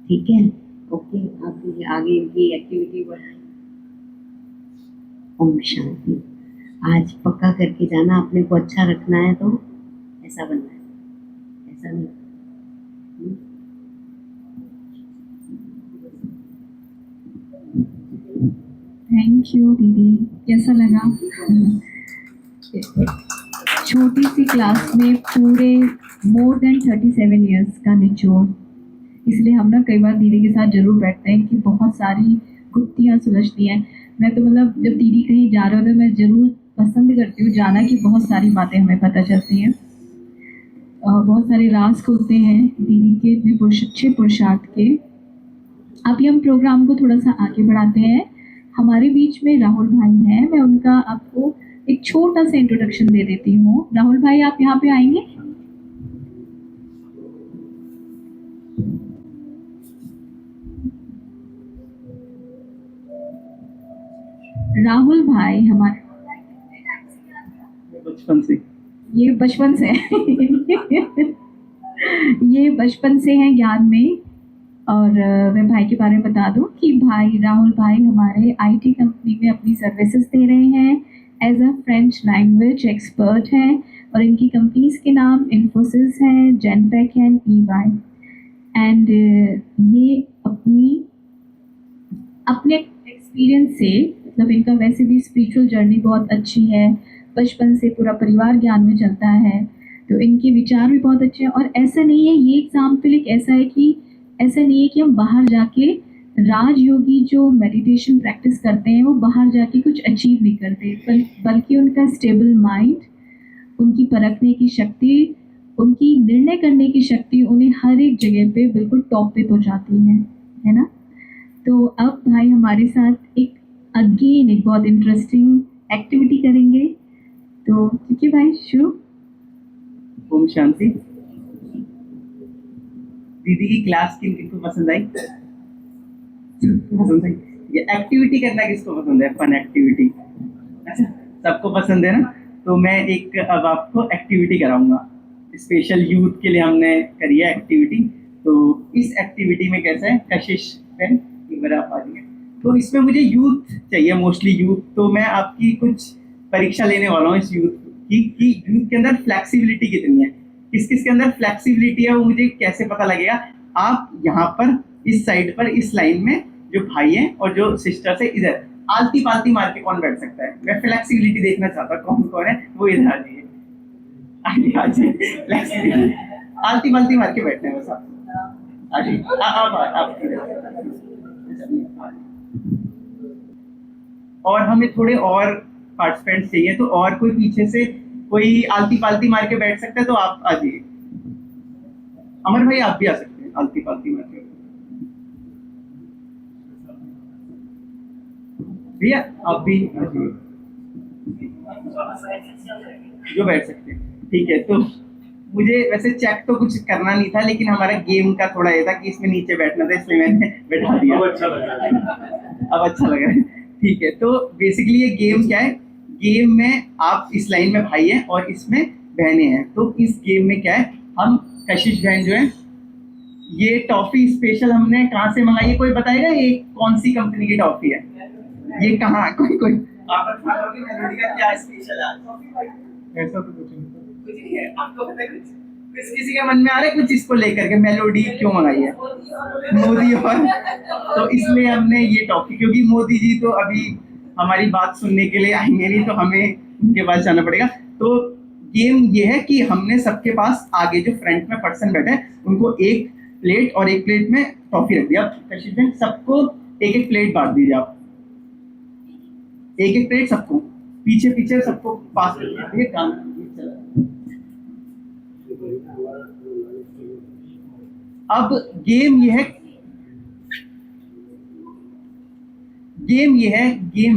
Speaker 3: ठीक है, ओके। आप आगे इनकी एक्टिविटी बढ़ाएं। ओम शांति। आज पक्का करके जाना, अपने को अच्छा रखना है तो ऐसा बनना है, ऐसा नहीं।
Speaker 1: थैंक यू दीदी, कैसा लगा? छोटी सी क्लास में पूरे मोर देन 37 इयर्स का निचोड़। इसलिए हम ना कई बार दीदी के साथ जरूर बैठते हैं कि बहुत सारी गुत्थियाँ सुलझती हैं। मैं तो मतलब जब दीदी कहीं जा रहे होते मैं ज़रूर पसंद करती हूँ जाना, कि बहुत सारी बातें हमें पता चलती हैं, बहुत सारे राज खुलते हैं दीदी के इतने अच्छे पुरुषार्थ के। अभी हम प्रोग्राम को थोड़ा सा आगे बढ़ाते हैं। हमारे बीच में राहुल भाई हैं, मैं उनका आपको एक छोटा सा इंट्रोडक्शन दे देती हूँ। राहुल भाई, आप यहाँ पे आएंगे? राहुल भाई हमारे
Speaker 4: बचपन से,
Speaker 1: ये बचपन से ये बचपन से हैं ज्ञान में। और मैं भाई के बारे में बता दूं कि भाई राहुल भाई हमारे आईटी कंपनी में अपनी सर्विसेज दे रहे हैं, as a French language expert हैं। और इनकी कंपनीज के नाम इन्फोसिस हैं, जेनपेक हैं, ईवाई। एंड ये अपने एक्सपीरियंस से, मतलब इनका वैसे भी स्पिरिचुअल जर्नी बहुत अच्छी है, बचपन से पूरा परिवार ज्ञान में चलता है, तो इनके विचार भी बहुत अच्छे हैं। और ऐसा नहीं है, ये एग्जाम्पल एक ऐसा है कि हम बाहर जाके राजयोगी जो मेडिटेशन प्रैक्टिस करते हैं वो बाहर जाके कुछ अचीव नहीं करते, बल्कि उनका स्टेबल माइंड, उनकी परखने की शक्ति, उनकी निर्णय करने की शक्ति उन्हें हर एक जगह पे बिल्कुल टॉप पे पहुंचाती है ना। तो अब भाई हमारे साथ एक अगेन एक बहुत इंटरेस्टिंग एक्टिविटी करेंगे, तो ठीक है भाई, शुरू।
Speaker 4: ओम शांति। दीदी की क्लास किन किनको पसंद आई? पसंद आई। ये एक्टिविटी करना किसको पसंद है? फन एक्टिविटी, अच्छा सबको पसंद है ना। तो मैं एक अब आपको एक्टिविटी कराऊंगा, स्पेशल यूथ के लिए हमने करी है एक्टिविटी। तो इस एक्टिविटी में कैसा है, कशिश पेन एक बार आप आ जाइए। तो इसमें मुझे यूथ चाहिए, मोस्टली यूथ। तो मैं आपकी कुछ परीक्षा लेने वाला हूँ इस यूथ की कि यूथ के अंदर फ्लेक्सिबिलिटी कितनी है, किस किस के अंदर फ्लेक्सिबिलिटी है वो मुझे कैसे पता लगेगा। आप यहाँ पर इस साइड पर इस लाइन में जो भाई हैं और जो सिस्टर है इधर आलती पालती मार के कौन बैठ सकता है? मैं फ्लेक्सिबिलिटी देखना चाहता हूँ, कौन कौन है वो इधर आ जाइए, आ जाइए फ्लेक्सिबिलिटी, आलती पालती मार के बैठना है बस आप आ जाइए। आप और हमें थोड़े और पार्टिसिपेंट्स चाहिए, तो और कोई पीछे से कोई आलती पालती मार के बैठ सकता है तो आप आ जाइए। अमर भाई आप भी आ सकते हैं आलती पालती मार के। भैया आप भी आ जाइए जो बैठ सकते हैं, ठीक है। तो मुझे वैसे चेक तो कुछ करना नहीं था, लेकिन हमारा गेम का थोड़ा ये था कि इसमें नीचे बैठना था, इसलिए मैंने बैठा दिया। अब अच्छा लग रहा है, ठीक है। तो बेसिकली ये गेम क्या है, गेम में आप इस लाइन में भाई हैं और इसमें बहनें हैं। तो इस गेम में क्या है, हम कशिश बहन जो है, ये टॉफी स्पेशल हमने कहाँ से मंगाई है, कोई बताएगा ये कौन सी कंपनी की टॉफी है? ये कहाँ, कोई आप बता दो कि मेलोडी का क्या स्पेशल है? ऐसा तो कुछ नहीं है, आपको पता है कुछ किसी के मन में आ रहा है कुछ इसको लेकर के, मेलोडी क्यों मंगाई है? मोदी और तो इसलिए हमने ये टॉफी, क्योंकि मोदी जी तो अभी हमारी बात सुनने के लिए आएंगे नहीं, तो हमें उनके पास जाना पड़ेगा। तो गेम ये है कि हमने सबके पास आगे जो फ्रंट में पर्सन बैठे हैं उनको एक प्लेट और एक प्लेट में टॉफी रख दिया। कशिश बहन सबको एक एक प्लेट बांट दीजिए, आप एक एक प्लेट सबको पीछे पीछे सबको पास कर दिया। ये काम अब गेम ये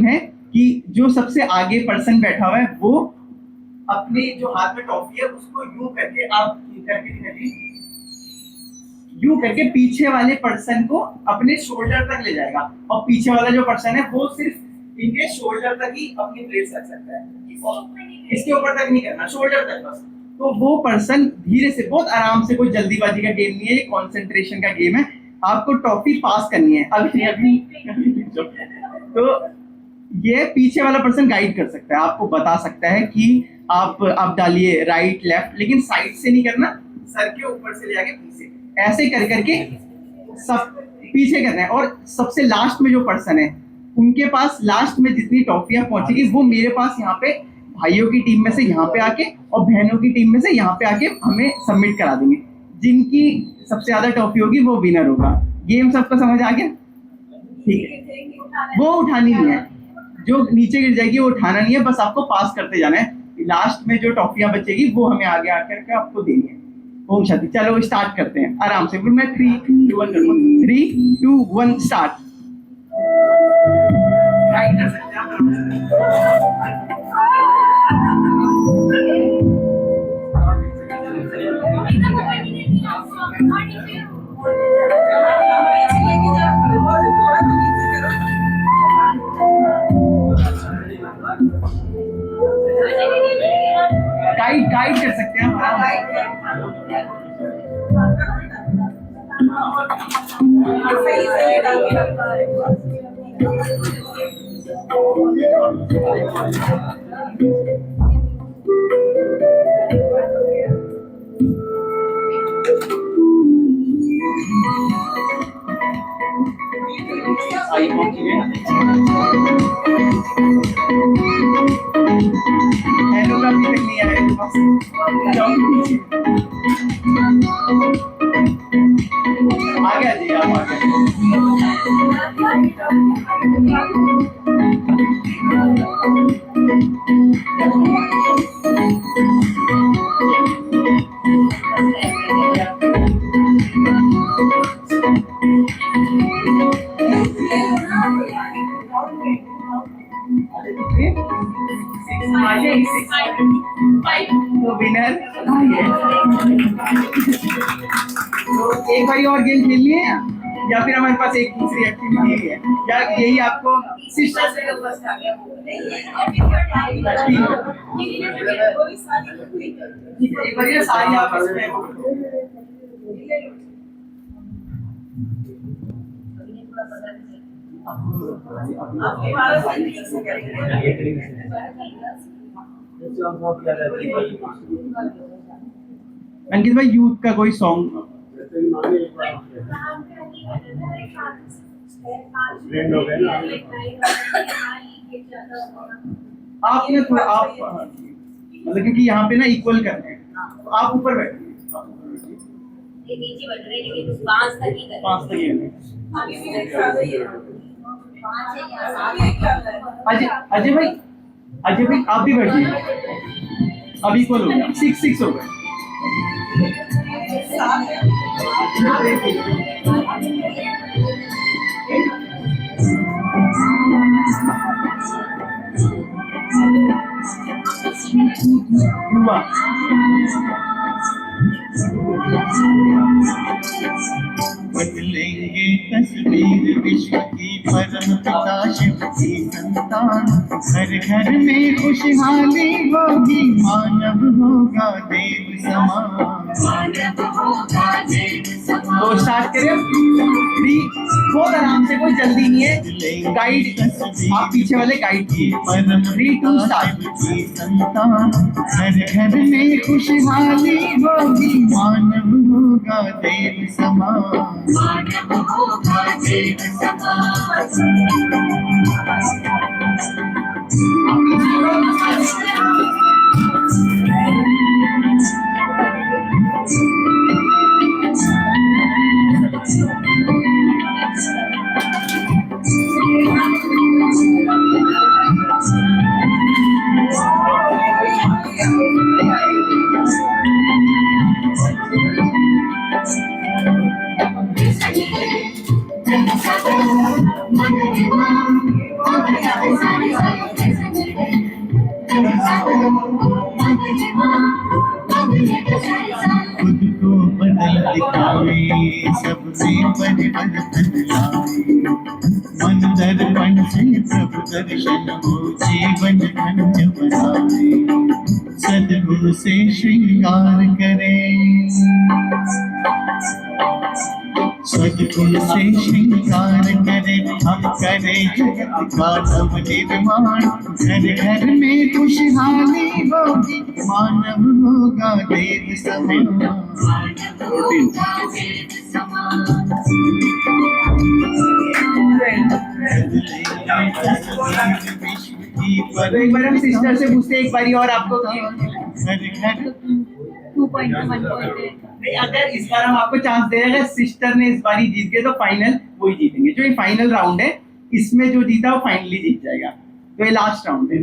Speaker 4: है कि जो सबसे आगे पर्सन बैठा हुआ है वो अपने जो हाथ में टॉफी है उसको यूं करके आप यूं करके पीछे वाले पर्सन को अपने शोल्डर तक ले जाएगा, और पीछे वाला जो पर्सन है वो सिर्फ इनके शोल्डर तक ही अपनी प्लेट रख सकता है, इसके ऊपर तक नहीं करना, शोल्डर तक बस। तो वो पर्सन धीरे से, बहुत आराम से, कोई जल्दीबाजी का गेम नहीं है, ये कंसंट्रेशन का गेम है। आपको टॉफी पास करनी है अभी तो ये पीछे वाला पर्सन गाइड कर सकता है, आपको बता सकता है कि आप डालिए राइट लेफ्ट, लेकिन साइड से नहीं करना, सर के ऊपर से ले आके पीछे, ऐसे कर करके सब पीछे करना है। और सबसे लास्ट में जो पर्सन है उनके पास लास्ट में जितनी टॉफियां पहुंचेगी वो मेरे पास यहाँ पे भाइयों की टीम में से यहाँ पे आके और बहनों की टीम में से यहाँ पे आके हमें सबमिट करा देंगे। जिनकी सबसे ज्यादा टॉफी होगी वो विनर होगा। गेम सबको समझ आ गया? ठीक है, वो उठानी नहीं है, जो नीचे गिर जाएगी वो उठाना नहीं है, बस आपको पास करते जाना है। लास्ट में जो टॉफियां बचेगी वो हमें आगे आकर के आपको देनी है। ओम शांति। चलो स्टार्ट करते हैं आराम से, फिर मैं 3 2 1 करूंगा। 3 2 1 स्टार्ट। गाइड कर सकते हैं हेलो का भी नहीं आया मेरे पास। आगे आ जाइए, आप आगे। तो विनर तो एक बारी और गेम खेल लिए। या फिर हमारे पास एक दूसरी एक्टिविटी है, या यही आपको सिस्टर से एक बार ये सारी आप इसमें अंकित भाई यूथ का कोई सॉन्ग आपने थोड़ा आप मतलब क्योंकि यहाँ पे ना इक्वल करते हैं, तो आप ऊपर बैठिए,
Speaker 3: ये नीचे बैठ रहे हैं लेकिन 5 तक ही करें।
Speaker 4: 5 तक ही है। अजय भाई आप भी बैठिए, अब इक्वल हो गया, 6 हो गया। हुआ
Speaker 5: बदलेंगे तस्वीर विश्व की परम पिता शिव की संतान, घर घर में खुशहाली होगी, मानव होगा देव समान।
Speaker 4: तो स्टार्ट करें, बहुत आराम से, कोई जल्दी नहीं है, गाइड आप पीछे वाले गाइड किए।
Speaker 5: परम
Speaker 4: 3 2 स्टार्ट।
Speaker 5: की संतान, घर घर में खुशहाली होगी, मानव होगा देव समान। खुद को बदल दिखावे, सब में परिवर्तन लाए, मन दर्पण से प्रभु दर्शन हो, जीवन धन्य बनाए, सद्गुरु से श्रृंगार करें, सद्गुरु से श्रृंगार करें, हम करें जगत का नव निर्माण, घर घर में खुशहाली होगी, मानव होगा देव समान।
Speaker 4: तो एक बार हम सिस्टर से पूछते हैं, एक बारी और आपको
Speaker 5: घर घर
Speaker 1: 2.1
Speaker 4: अगर इस बार हम आपको चांस दे, अगर सिस्टर ने इस बारी जीत गए तो फाइनल वही जीतेंगे। जो ये फाइनल राउंड है, इसमें जो जीता वो फाइनली जीत जाएगा। तो ये लास्ट राउंड है।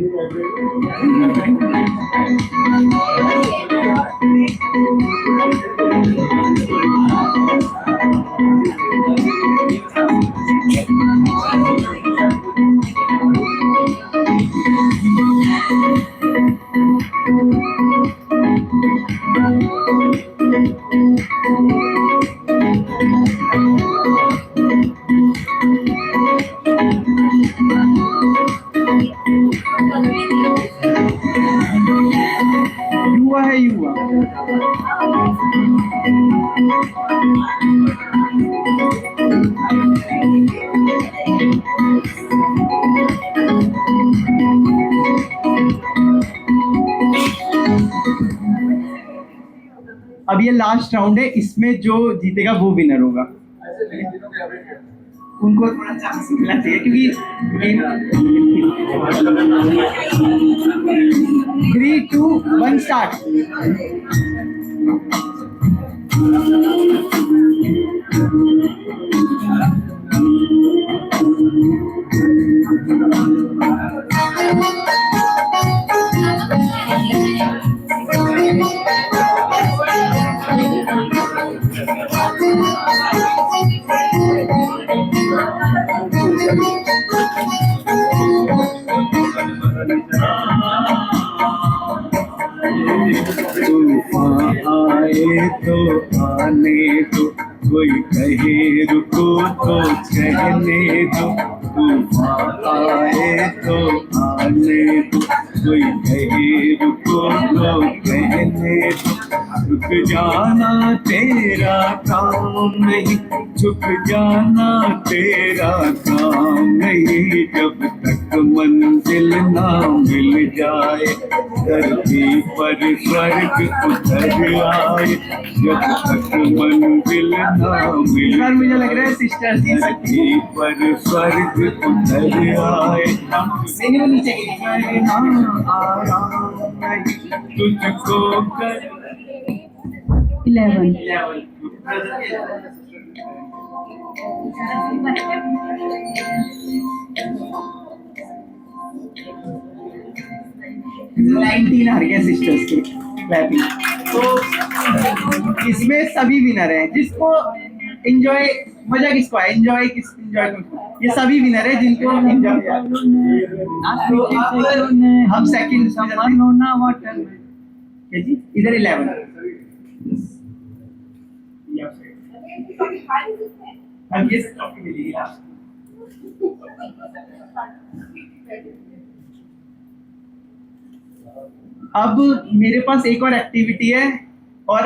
Speaker 4: युवा है युवा। अब ये लास्ट राउंड है, इसमें जो जीतेगा वो विनर होगा। उनको थोड़ा चांस मिलना चाहिए क्योंकि 3 2 1 स्टार्ट।
Speaker 5: तूफान आए तो आने दो, कोई कहे रुको तो कहने दो, तूफान आए तो आने दो, कोई कहे रुको तो कहने दो, रुक जाना तेरा काम नहीं, झुक जाना तेरा काम नहीं, जब तक मंजिल ना मिल जाए, धरती पर स्वर्ग उतर आए, जब तक मंजिल ना मिल
Speaker 4: यार मुझे लग रहा है सिस्टर्स की
Speaker 5: धरती पर स्वर्ग उतर आए,
Speaker 4: नहीं वो नीचे गिरी।
Speaker 5: आराम नहीं तुझको कर
Speaker 1: 11
Speaker 4: 19 हार गए सिस्टर्स के क्लैपिंग। तो इसमें सभी विनर हैं, जिसको एंजॉय, मजा किसको है, एंजॉय ये सभी विनर है जिनको एंजॉय किया। तो अब हम सेकंड जी, इधर 11 अब ये ट्रॉफी मिलेगी लास्ट। अब मेरे पास एक और एक्टिविटी है और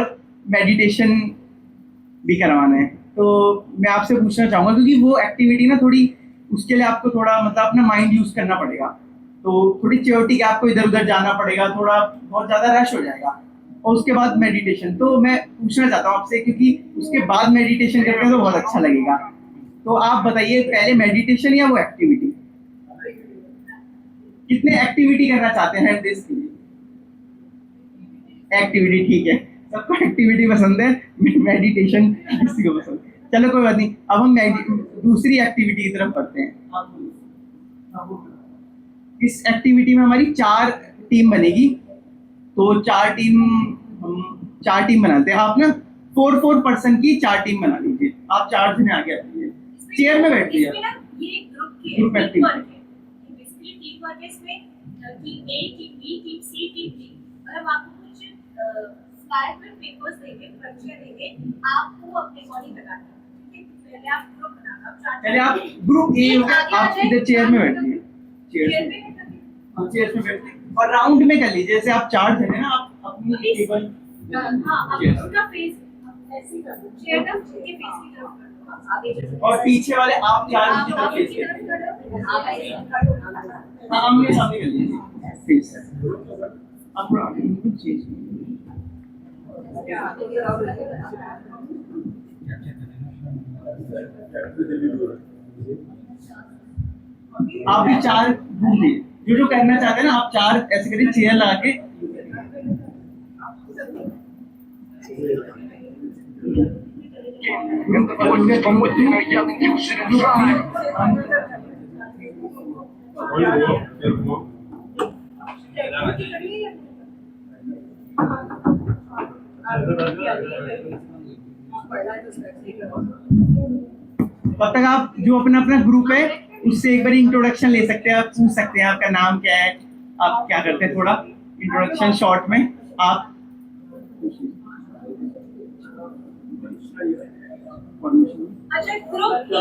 Speaker 4: मेडिटेशन भी करवाना है, तो मैं आपसे पूछना चाहूँगा, क्योंकि वो एक्टिविटी ना थोड़ी, उसके लिए आपको थोड़ा मतलब अपना माइंड यूज करना पड़ेगा, तो थोड़ी च्योरिटी आपको इधर उधर जाना पड़ेगा, थोड़ा बहुत ज़्यादा रश हो जाएगा, और उसके बाद मेडिटेशन। तो मैं पूछना चाहता हूँ आपसे, क्योंकि उसके बाद मेडिटेशन करते हैं तो बहुत अच्छा लगेगा, तो आप बताइए पहले मेडिटेशन या वो एक्टिविटी, कितने एक्टिविटी करना चाहते हैं दिस के लिए? एक्टिविटी, ठीक है, सबको एक्टिविटी पसंद है, मेडिटेशन किसी को पसंद। चलो कोई बात नहीं, अब हम दूसरी एक्टिविटी की तरफ बढ़ते हैं। इस एक्टिविटी में हमारी 4 टीम बनेगी, तो 4 टीम बनाते हैं। आप ना 4 पर्सन की 4 टीम बना लीजिए, आप 4 जने आगे आ जाइए, चेयर में बैठ जाइए।
Speaker 6: ये
Speaker 4: ग्रुप
Speaker 6: ग्रुप
Speaker 4: एक्टिविटी
Speaker 6: वर्क है, बेसिकली टीम वर्क है। इसमें टीम ए, टीम बी, टीम सी, टीम डी। अगर हम आपको कुछ स्लाइड में पेपर्स देंगे, पर्चियां देंगे, आपको अपने अकॉर्डिंग लगाना है, ठीक है? पहले आप ग्रुप बनाना,
Speaker 4: पहले आप ग्रुप ए होगा, आप इधर चेयर में बैठिए, चेयर में, हाँ चेयर में बैठिए, और राउंड में कर लीजिए, जैसे आप 4 जने ना, आप अपनी टेबल,
Speaker 6: हाँ, अब उसका फेस ऐसे कर दो, चेयर का के फेस की तरफ कर दो, आगे चलो।
Speaker 4: और पीछे वाले आप 4 की तरफ
Speaker 6: आगे
Speaker 4: फेस
Speaker 6: की तरफ
Speaker 4: करिए,
Speaker 6: कर दो, आप ऐसे कर दो।
Speaker 4: हाँ आमने सामने कर लीजिए फेस, आप थोड़ा आगे इनको चेंज कीजिए। आप भी 4 घूमिए, जो करना चाहते हैं ना, आप 4 ऐसे करिए, चेयर लगा के तब तक आप जो अपना अपना ग्रुप है उससे एक बार इंट्रोडक्शन ले सकते हैं, आप पूछ सकते हैं आपका नाम क्या है, आप क्या करते हैं, थोड़ा इंट्रोडक्शन शॉर्ट में आप।
Speaker 6: अच्छा, group A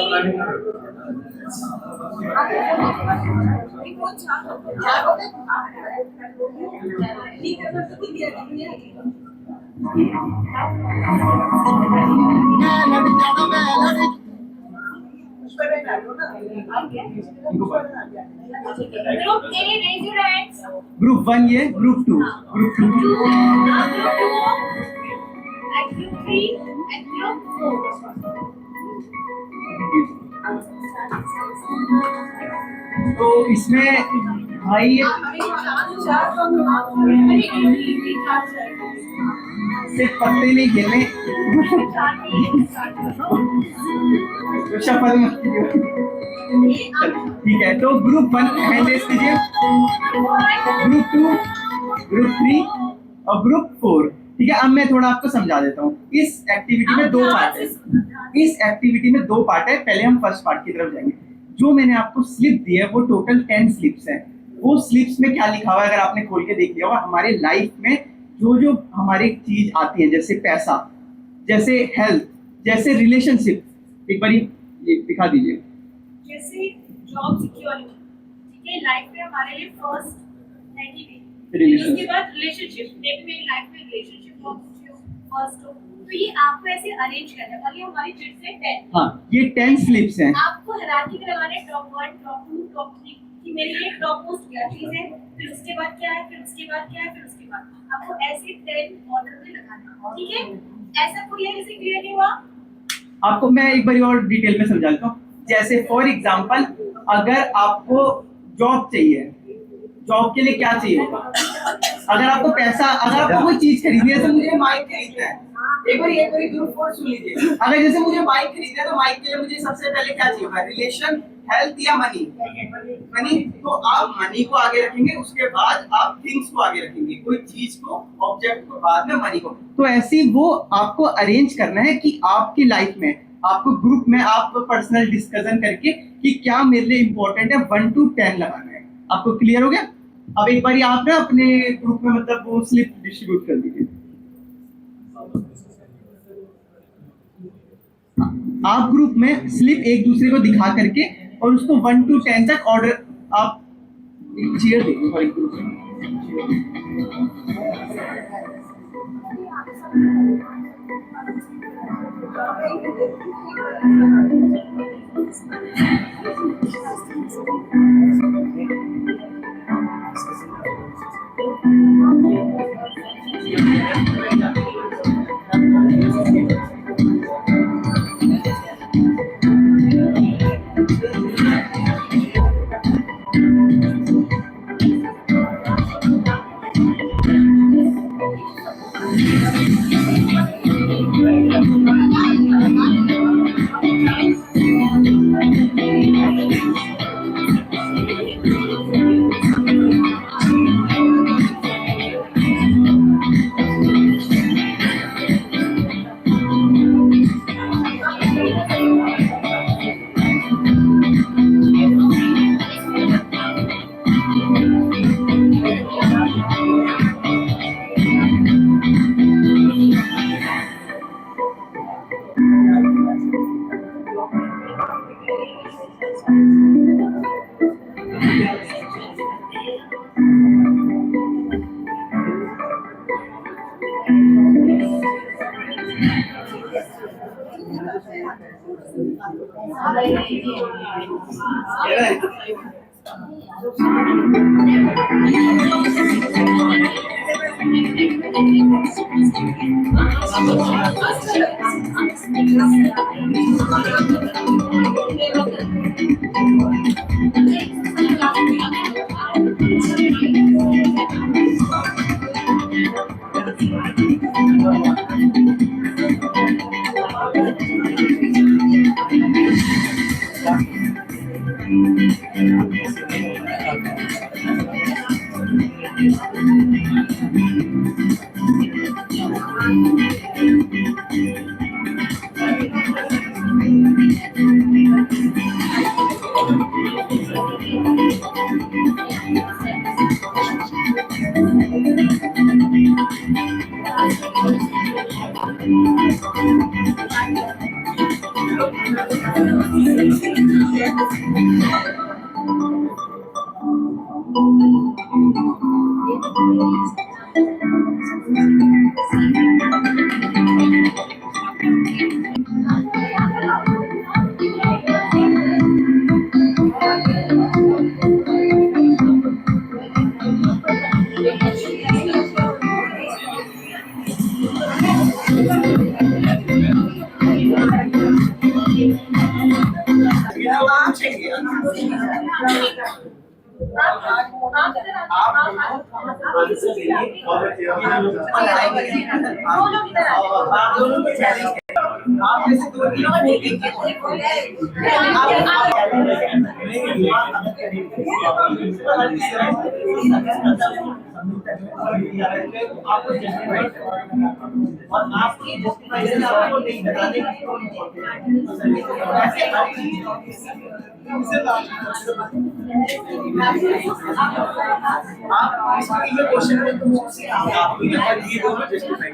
Speaker 6: Group A, raise your hands.
Speaker 4: Group 1 ये, group 2, group 2,
Speaker 6: And group 3 and group 4.
Speaker 4: तो इसमें भाई सिर्फ पत्ते नहीं खेलने, तो शपथ मत कीजिए। ठीक है, तो ग्रुप 1 हैंड रेस कीजिए, ग्रुप 2, ग्रुप 3 और ग्रुप 4। ठीक है, अब मैं थोड़ा आपको समझा देता हूँ। इस एक्टिविटी में 2 पार्ट है, इस एक्टिविटी में 2 पार्ट है। पहले हम फर्स्ट पार्ट की तरफ जाएंगे। जो मैंने आपको स्लिप दी है वो टोटल 10 स्लिप्स है। वो स्लिप्स में क्या लिखा हुआ है अगर आपने खोल के देख लिया होगा, हमारे लाइफ में जो जो हमारी चीज आती है, जैसे पैसा, जैसे हेल्थ, जैसे रिलेशनशिप एक बार ये दिखा दीजिए।
Speaker 6: जैसे जॉब सिक्योरिटी, ठीक है, लाइफ में हमारे लिए फर्स्ट है कि नहीं,
Speaker 4: Relationship.
Speaker 6: उसके बाद रिलेशनशिप, मे बी मेरी लाइफ में रिलेशनशिप बहुत अच्छी हो, फर्स्ट हो, तो ये आपको ऐसे अरेंज करना है। और ये हमारी चिट से 10,
Speaker 4: हाँ, ये 10 स्लिप्स हैं।
Speaker 6: आपको हायरार्की में लगाने टॉप 1, टॉप 2, टॉप 3 कि मेरे लिए टॉप मोस्ट क्या चीज है, फिर उसके बाद क्या है, फिर उसके बाद क्या है, फिर उसके बाद आपको ऐसे 10 ऑर्डर में लगाना है, ठीक है। ऐसा कोई है जिसे क्लियर नहीं हुआ?
Speaker 4: आपको मैं एक बार और डिटेल में समझा देता हूँ। जैसे फॉर एग्जांपल, अगर आपको जॉब चाहिए, जॉब के लिए क्या चाहिए होगा? अगर आपको पैसा, अगर आपको कोई चीज खरीदनी है, जैसे मुझे माइक खरीदना है, एक बार ग्रुप फोर सुन लीजिए। अगर जैसे मुझे माइक खरीदना है, तो माइक के लिए मुझे सबसे पहले क्या चाहिए होगा? रिलेशन, हेल्थ या मनी? मनी। तो आप मनी को आगे रखेंगे, उसके बाद आप थिंग्स को आगे रखेंगे, कोई चीज को, ऑब्जेक्ट को, बाद में मनी को। तो ऐसे वो आपको अरेंज करना है कि आपकी लाइफ में, आपको ग्रुप में आप पर्सनल डिस्कशन करके कि क्या मेरे लिए इंपॉर्टेंट है, 1 to 10 लगाना है। आपको क्लियर हो गया? अब एक बार आप ना अपने ग्रुप में मतलब वो स्लिप डिस्ट्रीब्यूट कर दीजिए। आप ग्रुप में स्लिप एक दूसरे को दिखा करके और उसको 1 to 10 तक ऑर्डर, आप चेयर देखिए हर एक ग्रुप में। आपको justify करना है। और आपकी justification आपको नहीं बताने की क्यों important है। ऐसे आप इसमें क्वेश्चन में तो आप ये दोनों justify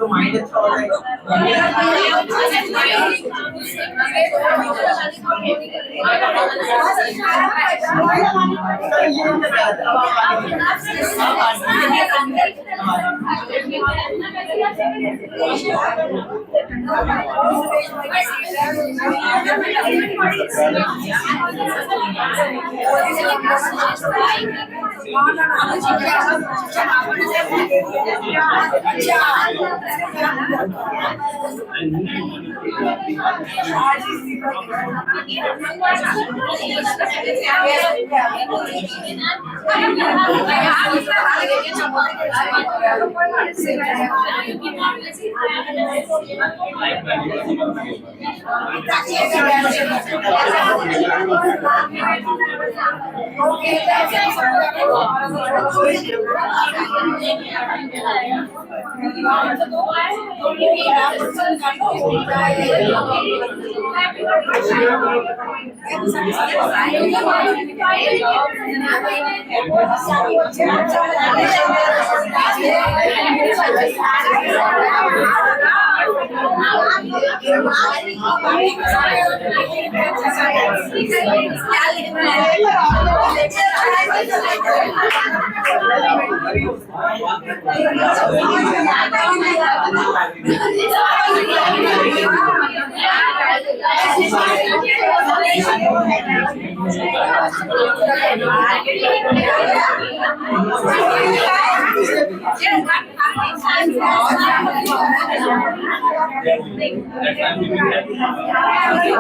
Speaker 4: तो माइंड अच्छा हो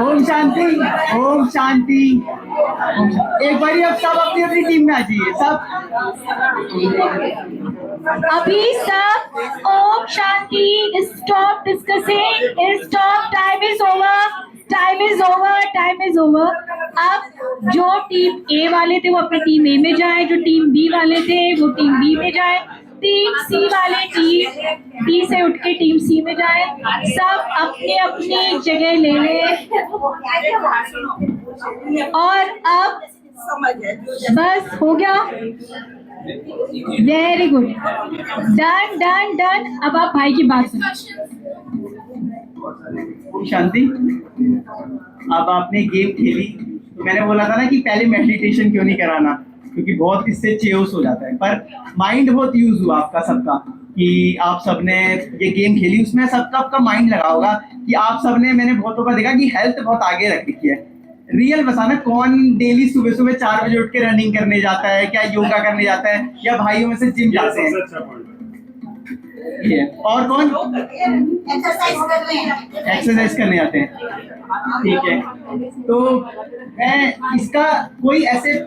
Speaker 5: ओम शांति, ओम शांति। एक बारी अब सब अपनी अपनी टीम में आ जाइए सब।
Speaker 1: अभी सब ओम शांति, stop discussing, stop, time is over, time is over, time is over. अब जो टीम ए वाले थे वो अपनी टीम ए में जाए, जो टीम बी वाले थे वो टीम बी में जाए, टीम सी वाले टीम डी से उठ के टीम सी में जाए, सब अपनी अपनी जगह ले लें। और अब बस हो गया, very good, done done done. अब आप भाई की बात सुनो।
Speaker 5: ओम शांति। अब आपने गेम खेली तो मैंने बोला था ना कि पहले मेडिटेशन क्यों नहीं कराना, क्योंकि बहुत इससे चेयर्स हो जाता है, पर माइंड बहुत यूज हुआ आपका सबका कि आप सबने ये गेम खेली, उसमें सबका आपका माइंड लगा होगा कि आप सबने, मैंने बहुतों का देखा कि हेल्थ बहुत आगे रख रखी है। रियल बताना, कौन डेली सुबह सुबह 4 बजे उठ के रनिंग करने जाता है, क्या योगा करने जाता है, या भाइयों में से जिम जाते हैं?
Speaker 4: ये और कौन
Speaker 7: एक्सरसाइज
Speaker 4: एक्सरसाइज करने आते हैं? ठीक है, तो मैं इसका कोई ऐसे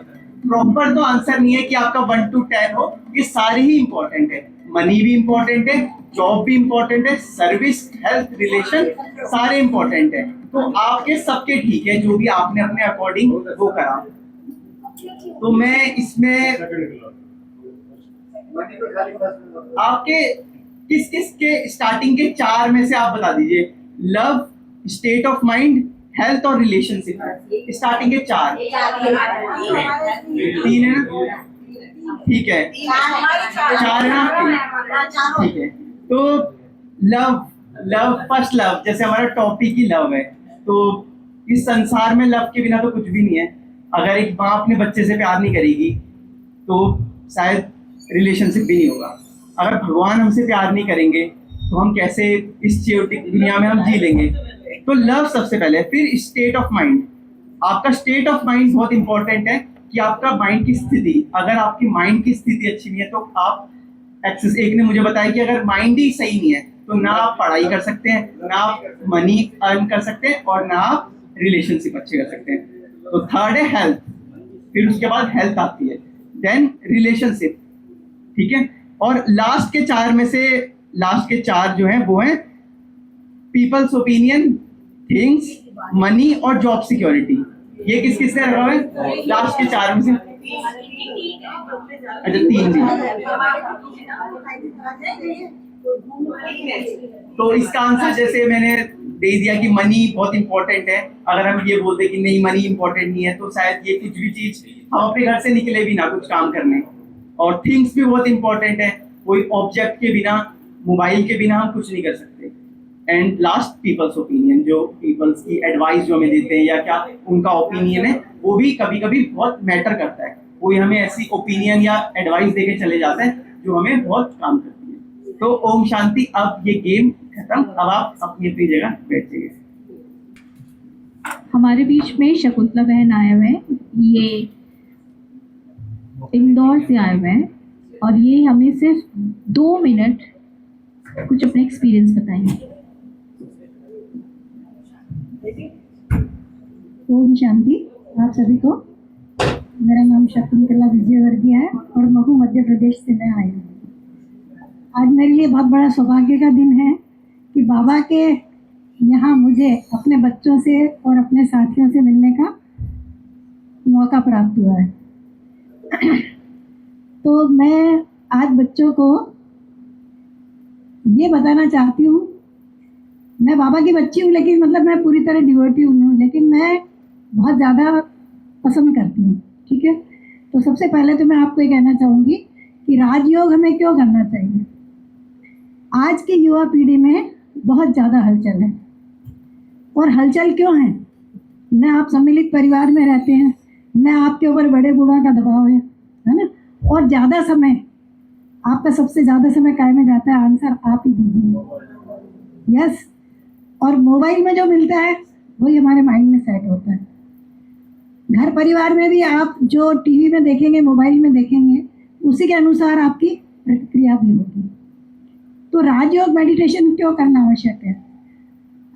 Speaker 4: प्रॉपर तो आंसर नहीं है कि आपका 1 to 10 हो, ये सारे ही इंपॉर्टेंट है। मनी भी इंपॉर्टेंट है, जॉब भी इंपॉर्टेंट है, सर्विस, हेल्थ, रिलेशन सारे इंपॉर्टेंट है। तो आपके सबके ठीक है, जो भी आपने अपने अकॉर्डिंग वो करा। तो मैं इसमें आपके किस किस के स्टार्टिंग के 4 में से आप बता दीजिए। Love, state of mind, health और रिलेशनशिप, स्टार्टिंग के 4। 3 है ना? ठीक है, 4 है ना? ठीक है, तो लव फर्स्ट लव, जैसे हमारा टॉपिक ही लव है, तो इस संसार में लव के बिना तो कुछ भी नहीं है। अगर एक माँ अपने बच्चे से प्यार नहीं करेगी तो शायद रिलेशनशिप भी नहीं होगा। अगर भगवान हमसे प्यार नहीं करेंगे तो हम कैसे इस चेयोटिक दुनिया में हम जी लेंगे। तो लव सबसे पहले, फिर स्टेट ऑफ माइंड। आपका स्टेट ऑफ माइंड बहुत इंपॉर्टेंट है कि आपका माइंड की स्थिति, अगर आपकी माइंड की स्थिति अच्छी नहीं है तो आप एक्सेस, एक ने मुझे बताया कि अगर माइंड ही सही नहीं है तो ना आप पढ़ाई कर सकते हैं, ना आप मनी अर्न कर सकते हैं और ना आप रिलेशनशिप अच्छे कर सकते हैं। तो थर्ड है हेल्थ, फिर उसके बाद हेल्थ आती है, देन रिलेशनशिप। ठीक है, और लास्ट के 4 में से लास्ट के 4 जो हैं वो हैं पीपल्स ओपिनियन, थिंग्स, मनी और जॉब सिक्योरिटी। ये किस किस ने रखा हुआ है लास्ट के 4 में से? अच्छा, 3 भी। तो इसका आंसर जैसे मैंने दे दिया कि मनी बहुत इंपॉर्टेंट है। अगर हम ये बोलते कि नहीं मनी इंपॉर्टेंट नहीं है तो शायद ये कुछ भी चीज हम अपने घर से निकले भी ना कुछ काम करने। और थिंग्स भी बहुत इंपॉर्टेंट है, कोई ऑब्जेक्ट के बिना, मोबाइल के बिना हम कुछ नहीं कर सकते। एंड लास्ट पीपल्स ओपिनियन, जो पीपल्स की एडवाइस जो हमें देते हैं या क्या उनका ओपिनियन है, वो भी कभी कभी बहुत मैटर करता है। कोई हमें ऐसी ओपिनियन या एडवाइस देके चले जाते हैं जो हमें बहुत काम करती है। तो ओम शांति, अब ये गेम खत्म, अब आप अपनी अपनी जगह बैठ जाइए।
Speaker 1: हमारे बीच में शकुंतला बहन आए हुए हैं, ये इंदौर से आए हुए हैं और ये हमें सिर्फ 2 मिनट कुछ अपने एक्सपीरियंस बताएंगे।
Speaker 8: ओम शांति आप सभी को। मेरा नाम शकुंतला विजयवर्गीय है और महू मध्य प्रदेश से मैं आई हूँ। आज मेरे लिए बहुत बड़ा सौभाग्य का दिन है कि बाबा के यहाँ मुझे अपने बच्चों से और अपने साथियों से मिलने का मौका प्राप्त हुआ है। तो मैं आज बच्चों को ये बताना चाहती हूँ, मैं बाबा की बच्ची हूँ लेकिन मतलब मैं पूरी तरह डिवोटी हूँ, लेकिन मैं बहुत ज़्यादा पसंद करती हूँ। ठीक है, तो सबसे पहले तो मैं आपको ये कहना चाहूँगी कि राजयोग हमें क्यों करना चाहिए। आज की युवा पीढ़ी में बहुत ज़्यादा हलचल है, और हलचल क्यों है? न आप सम्मिलित परिवार में रहते हैं, न आपके ऊपर बड़े बूढ़ों का दबाव है ना, और ज़्यादा समय, आपका सबसे ज़्यादा समय काय में जाता है? आंसर आप ही दीजिए। यस, और मोबाइल में जो मिलता है वही हमारे माइंड में सेट होता है। घर परिवार में भी आप जो टीवी में देखेंगे, मोबाइल में देखेंगे, उसी के अनुसार आपकी प्रतिक्रिया भी होगी। तो राजयोग मेडिटेशन क्यों करना आवश्यक है?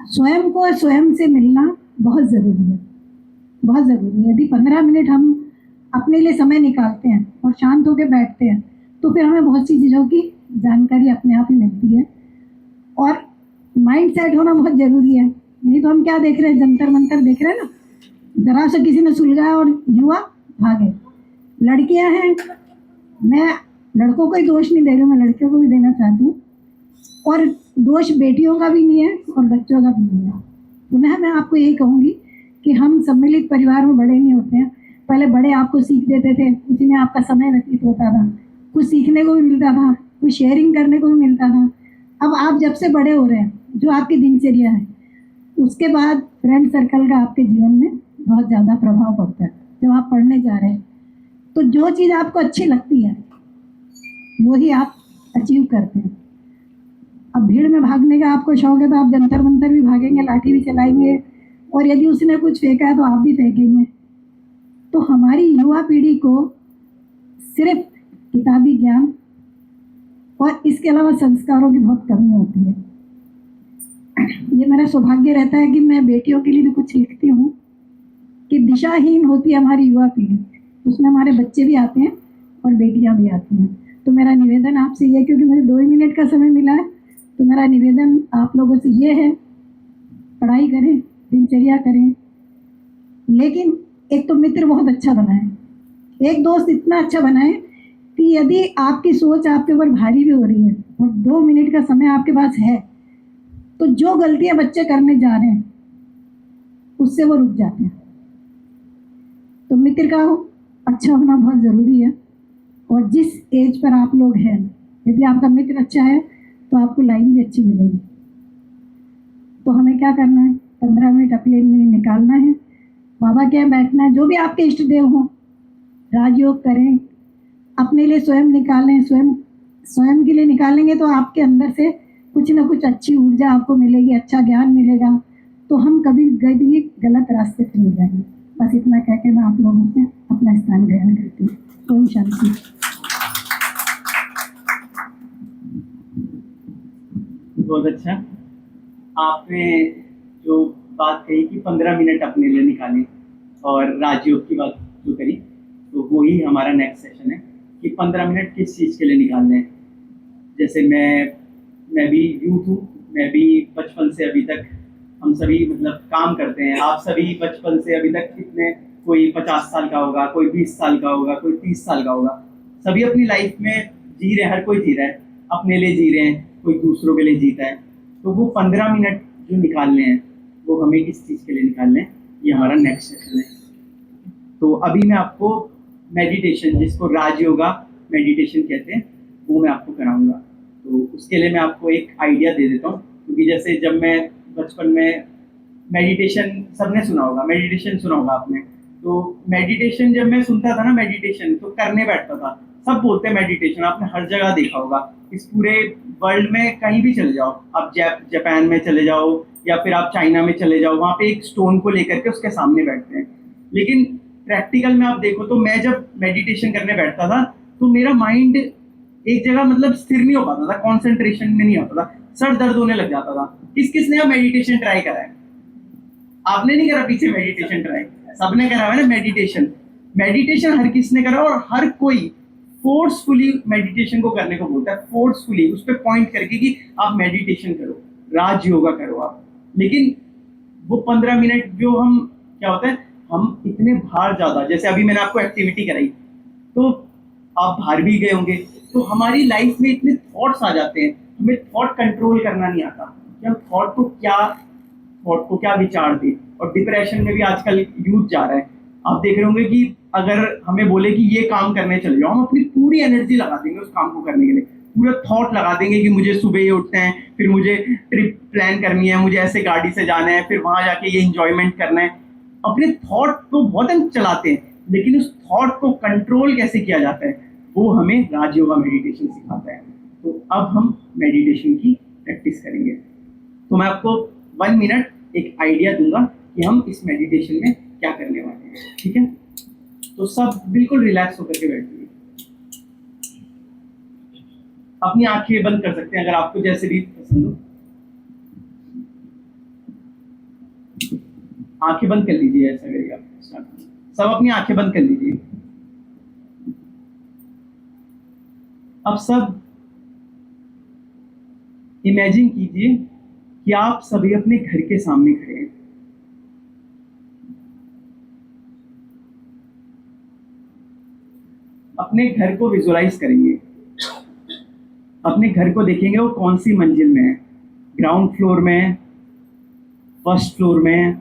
Speaker 8: स्वयं को स्वयं से मिलना बहुत ज़रूरी है, बहुत ज़रूरी है। यदि 15 मिनट हम अपने लिए समय निकालते हैं और शांत होकर बैठते हैं तो फिर हमें बहुत सी चीज़ों की जानकारी अपने आप ही मिलती है। और माइंड सेट होना बहुत ज़रूरी है, नहीं तो हम क्या देख रहे हैं, जंतर मंतर देख रहे हैं ना, जरा से किसी ने सुलगाया और युवा भागे। लड़कियां हैं, मैं लड़कों को ही दोष नहीं दे रही हूँ, मैं लड़कियों को भी देना चाहती हूँ, और दोष बेटियों का भी नहीं है और बच्चों का भी नहीं है। पुनः मैं आपको यही कहूँगी कि हम सम्मिलित परिवार में बड़े नहीं होते हैं। पहले बड़े आपको सीख देते थे, उसी में आपका समय व्यतीत होता था, कुछ सीखने को भी मिलता था, कुछ शेयरिंग करने को भी मिलता था। अब आप जब से बड़े हो रहे हैं, जो आपकी दिनचर्या है, उसके बाद फ्रेंड सर्कल का आपके जीवन में बहुत ज़्यादा प्रभाव पड़ता है। जब आप पढ़ने जा रहे हैं तो जो चीज़ आपको अच्छी लगती है वही आप अचीव करते हैं। अब भीड़ में भागने का आपको शौक है तो आप जंतर मंतर भी भागेंगे, लाठी भी चलाएंगे, और यदि उसने कुछ फेंका है तो आप भी फेंकेंगे। तो हमारी युवा पीढ़ी को सिर्फ किताबी ज्ञान और इसके अलावा संस्कारों की बहुत कमी होती है। ये मेरा सौभाग्य रहता है कि मैं बेटियों के लिए भी कुछ लिखती हूँ कि दिशाहीन होती है हमारी युवा पीढ़ी, उसमें हमारे बच्चे भी आते हैं और बेटियां भी आती हैं। तो मेरा निवेदन आपसे ये है, क्योंकि मुझे 2 ही मिनट का समय मिला है, तो मेरा निवेदन आप लोगों से ये है, पढ़ाई करें, दिनचर्या करें, लेकिन एक तो मित्र बहुत अच्छा बनाए, एक दोस्त इतना अच्छा बनाए कि यदि आपकी सोच आपके ऊपर भारी भी हो रही है और 2 मिनट का समय आपके पास है, तो जो गलतियां बच्चे करने जा रहे हैं उससे वो रुक जाते हैं। तो मित्र का अच्छा होना बहुत ज़रूरी है। और जिस एज पर आप लोग हैं, यदि आपका मित्र अच्छा है तो आपको लाइन भी अच्छी मिलेगी। तो हमें क्या करना है, 15 मिनट अपने लिए निकालना है, बाबा के यहाँ बैठना है, जो भी आपके इष्ट देव हों, राजयोग करें, अपने लिए स्वयं निकालें, स्वयं के लिए निकालेंगे तो आपके अंदर से कुछ ना कुछ अच्छी ऊर्जा आपको मिलेगी, अच्छा ज्ञान मिलेगा, तो हम कभी भी गलत रास्ते पर नहीं जाएंगे। बस इतना कह के मैं आप लोगों से अपना स्थान ग्रहण करती हूँ। ओम शांति।
Speaker 4: बहुत अच्छा। आपने जो बात कही कि 15 मिनट अपने लिए निकालें और राजयोग की बात जो करी, तो वो ही हमारा नेक्स्ट सेशन है कि 15 मिनट किस चीज़ के लिए निकालने हैं। जैसे मैं भी यूथ हूँ, मैं भी बचपन से अभी तक, हम सभी मतलब काम करते हैं। आप सभी बचपन से अभी तक कितने, कोई 50 साल का होगा, कोई 20 साल का होगा, कोई 30 साल का होगा, सभी अपनी लाइफ में जी रहे हैं, हर कोई जी रहा है, अपने लिए जी रहे हैं, कोई दूसरों के लिए जीता है। तो वो 15 मिनट जो निकालने हैं वो हमें किस चीज़ के लिए निकालने हैं, ये हमारा नेक्स्ट सेशन है। तो अभी मैं आपको मेडिटेशन, जिसको राजयोगा मेडिटेशन कहते हैं, वो मैं आपको कराऊंगा। तो उसके लिए मैं आपको एक आइडिया दे देता हूँ, क्योंकि जैसे जब मैं बचपन में मेडिटेशन, सबने सुना होगा, मेडिटेशन सुना होगा आपने, तो मेडिटेशन जब मैं सुनता था ना, मेडिटेशन तो करने बैठता था, सब बोलते हैं मेडिटेशन, आपने हर जगह देखा होगा, इस पूरे वर्ल्ड में कहीं भी चले जाओ आप, जापान में चले जाओ या फिर आप चाइना में चले जाओ, वहाँ पे एक स्टोन को लेकर के उसके सामने बैठते हैं। लेकिन प्रैक्टिकल में आप देखो तो मैं जब मेडिटेशन करने बैठता था तो मेरा माइंड एक जगह मतलब स्थिर नहीं हो पाता था, कंसंट्रेशन में नहीं होता था, सर दर्द होने लग जाता था। किस किसने मेडिटेशन ट्राई करा है? आपने नहीं करा पीछे मेडिटेशन ट्राई, सबने करा है ना मेडिटेशन। मेडिटेशन हर किसने करा और हर कोई फोर्सफुली मेडिटेशन को करने को बोलता है, फोर्सफुली उस पर पॉइंट करके कि आप मेडिटेशन करो, राज योगा करो आप। लेकिन वो 15 मिनट जो हम, क्या होता है, हम इतने बाहर ज़्यादा, जैसे अभी मैंने आपको एक्टिविटी कराई तो आप बाहर भी गए होंगे, तो हमारी लाइफ में इतने थॉट्स आ जाते हैं, हमें थॉट कंट्रोल करना नहीं आता कि हम थॉट को क्या विचार दें। और डिप्रेशन में भी आजकल यूथ जा रहा है। आप देख रहे होंगे कि अगर हमें बोले कि ये काम करने चले जाओ, हम अपनी पूरी एनर्जी लगा देंगे उस काम को करने के लिए, पूरा थॉट लगा देंगे कि मुझे सुबह ही उठते हैं, फिर मुझे ट्रिप प्लान करनी है, मुझे ऐसे गाड़ी से जाना है, फिर वहाँ जाके ये इंजॉयमेंट करना है। अपने थॉट को बहुत हम चलाते हैं, लेकिन उस थॉट को कंट्रोल कैसे किया जाता है वो हमें राजयोगा मेडिटेशन सिखाता है। तो अब हम मेडिटेशन की प्रैक्टिस करेंगे। तो मैं आपको 1 मिनट एक आइडिया दूंगा कि हम इस मेडिटेशन में क्या करने वाले हैं, ठीक है? तो सब बिल्कुल रिलैक्स होकर के बैठिए, अपनी आंखें बंद कर सकते हैं अगर आपको जैसे भी पसंद हो। आंखें बंद कर लीजिए, ऐसा करिए आप, सब अपनी आंखें बंद कर लीजिए। अब सब इमेजिन कीजिए कि आप सभी अपने घर के सामने खड़े हैं। अपने घर को विजुलाइज करेंगे, अपने घर को देखेंगे वो कौन सी मंजिल में है, ग्राउंड फ्लोर में, फर्स्ट फ्लोर में,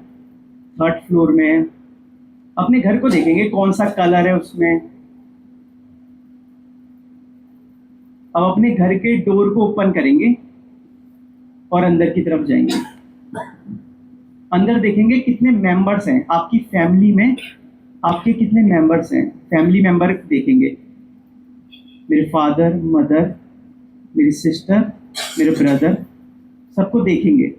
Speaker 4: थर्ड फ्लोर में। अपने घर को देखेंगे कौन सा कलर है उसमें। अब अपने घर के डोर को ओपन करेंगे और अंदर की तरफ जाएंगे। अंदर देखेंगे कितने मेंबर्स हैं आपकी फैमिली में, आपके कितने मेंबर्स हैं, फैमिली मेंबर देखेंगे। मेरे फादर, मदर, मेरी सिस्टर, मेरे ब्रदर, सबको देखेंगे।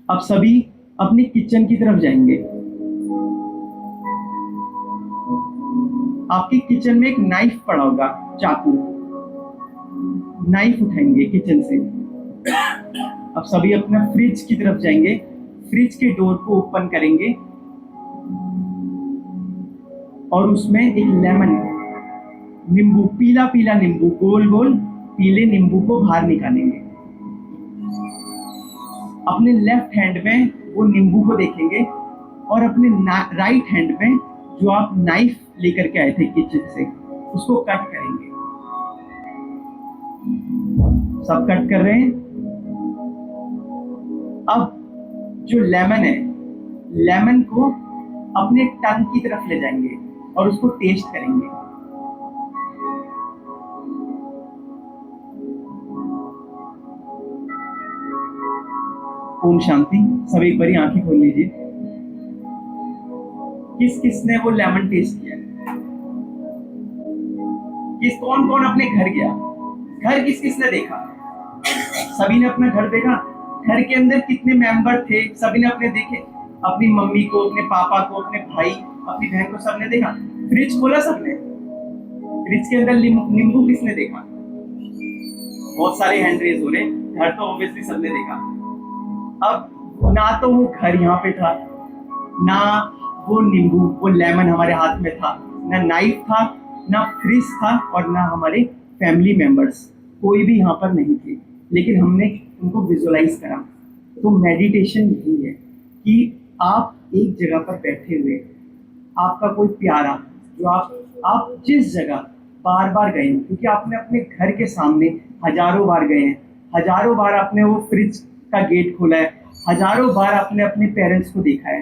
Speaker 4: अब सभी अपने किचन की तरफ जाएंगे। आपके किचन में एक नाइफ पड़ा होगा, चाकू, नाइफ उठाएंगे किचन से। अब सभी अपना फ्रिज की तरफ जाएंगे, फ्रिज के डोर को ओपन करेंगे और उसमें एक लेमन, नींबू, पीला पीला नींबू, गोल गोल पीले नींबू को बाहर निकालेंगे। अपने लेफ्ट हैंड में वो नींबू को देखेंगे और अपने राइट हैंड में जो आप नाइफ लेकर के आए थे किचन से, उसको कट करेंगे। सब कट कर रहे हैं। अब जो लेमन है, लेमन को अपने टंग की तरफ ले जाएंगे और उसको टेस्ट करेंगे। ओम शांति। सब एक बारी आंखें खोल लीजिए। किस किसने वो लेमन टेस्ट किया? कौन कौन अपने घर गया? घर किस किसने देखा? सभी ने अपना घर देखा। घर के अंदर कितने मेंबर थे? सभी ने अपने देखे। अपनी मम्मी को, अपने पापा को, अपने भाई, अपनी बहन को सबने देखा। फ्रिज खोला सबने। फ्रिज के अंदर नींबू किसने देखा? बहुत सारे हैंड रेज हो रहे। घर तो ऑब्वियसली सबने देखा। अब ना तो वो घर यहाँ पे था, ना वो नींबू, वो लेमन हमारे हाथ में था, ना नाइफ था, ना फ्रिज था, और ना हमारे फैमिली मेंबर्स, कोई भी यहाँ पर नहीं थे। लेकिन हमने उनको विजुअलाइज करा। तो मेडिटेशन यही है कि आप एक जगह पर बैठे हुए, आपका कोई प्यारा, जो आप जिस जगह बार बार गए हैं, क्योंकि आपने अपने घर के सामने हजारों बार गए हैं, हजारों बार आपने वो फ्रिज का गेट खोला है, हजारों बार आपने अपने पेरेंट्स को देखा है।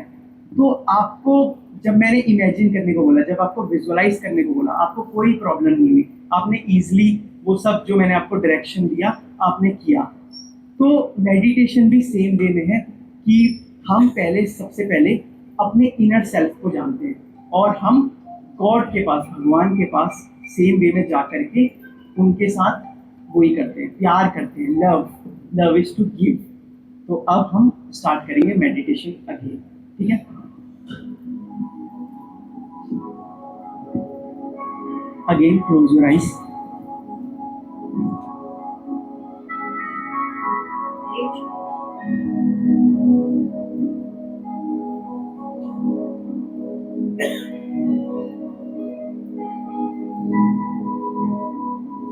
Speaker 4: तो आपको, जब मैंने इमेजिन करने को बोला, जब आपको विजुअलाइज करने को बोला, आपको कोई प्रॉब्लम नहीं हुई। आपने इजीली वो सब जो मैंने आपको डायरेक्शन दिया आपने किया। तो मेडिटेशन भी सेम वे में है कि हम सबसे पहले अपने इनर सेल्फ को जानते हैं और हम गॉड के पास, भगवान के पास सेम वे में जा करके उनके साथ वही करते हैं, प्यार करते हैं। Love is to give. तो अब हम स्टार्ट करेंगे मेडिटेशन अगेन, ठीक है? Again close your eyes.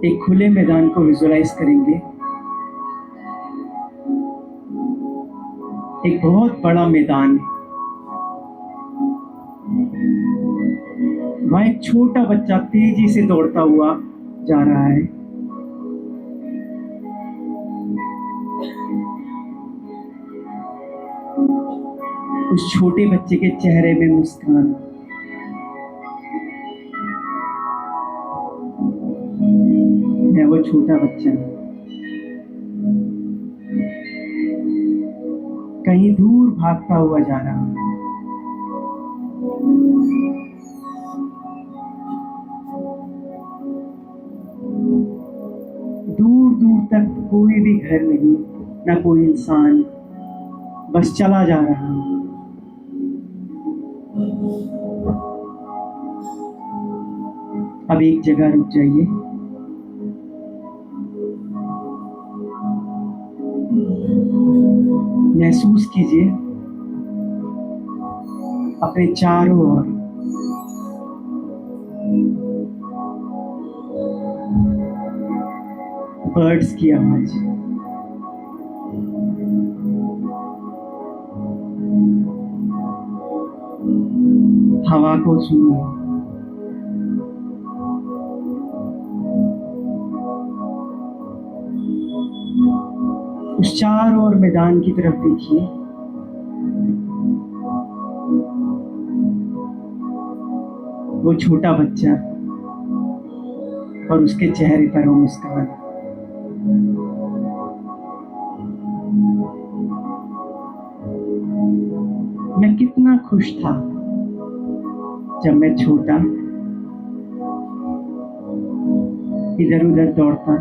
Speaker 4: एक खुले मैदान को विजुअलाइज करेंगे। एक बहुत बड़ा मैदान, वहां एक छोटा बच्चा तेजी से दौड़ता हुआ जा रहा है। उस छोटे बच्चे के चेहरे में मुस्कान। मैं वो छोटा बच्चा कहीं दूर भागता हुआ जा रहा हूं। दूर दूर तक कोई भी घर नहीं, ना कोई इंसान, बस चला जा रहा हूं। अब एक जगह रुक जाइए। महसूस कीजिए अपने चारों ओर बर्ड्स की आवाज, हवा को सुनिए। उस चारों ओर मैदान की तरफ देखिए। वो छोटा बच्चा और उसके चेहरे पर वो मुस्कान। मैं कितना खुश था जब मैं छोटा इधर उधर दौड़ता,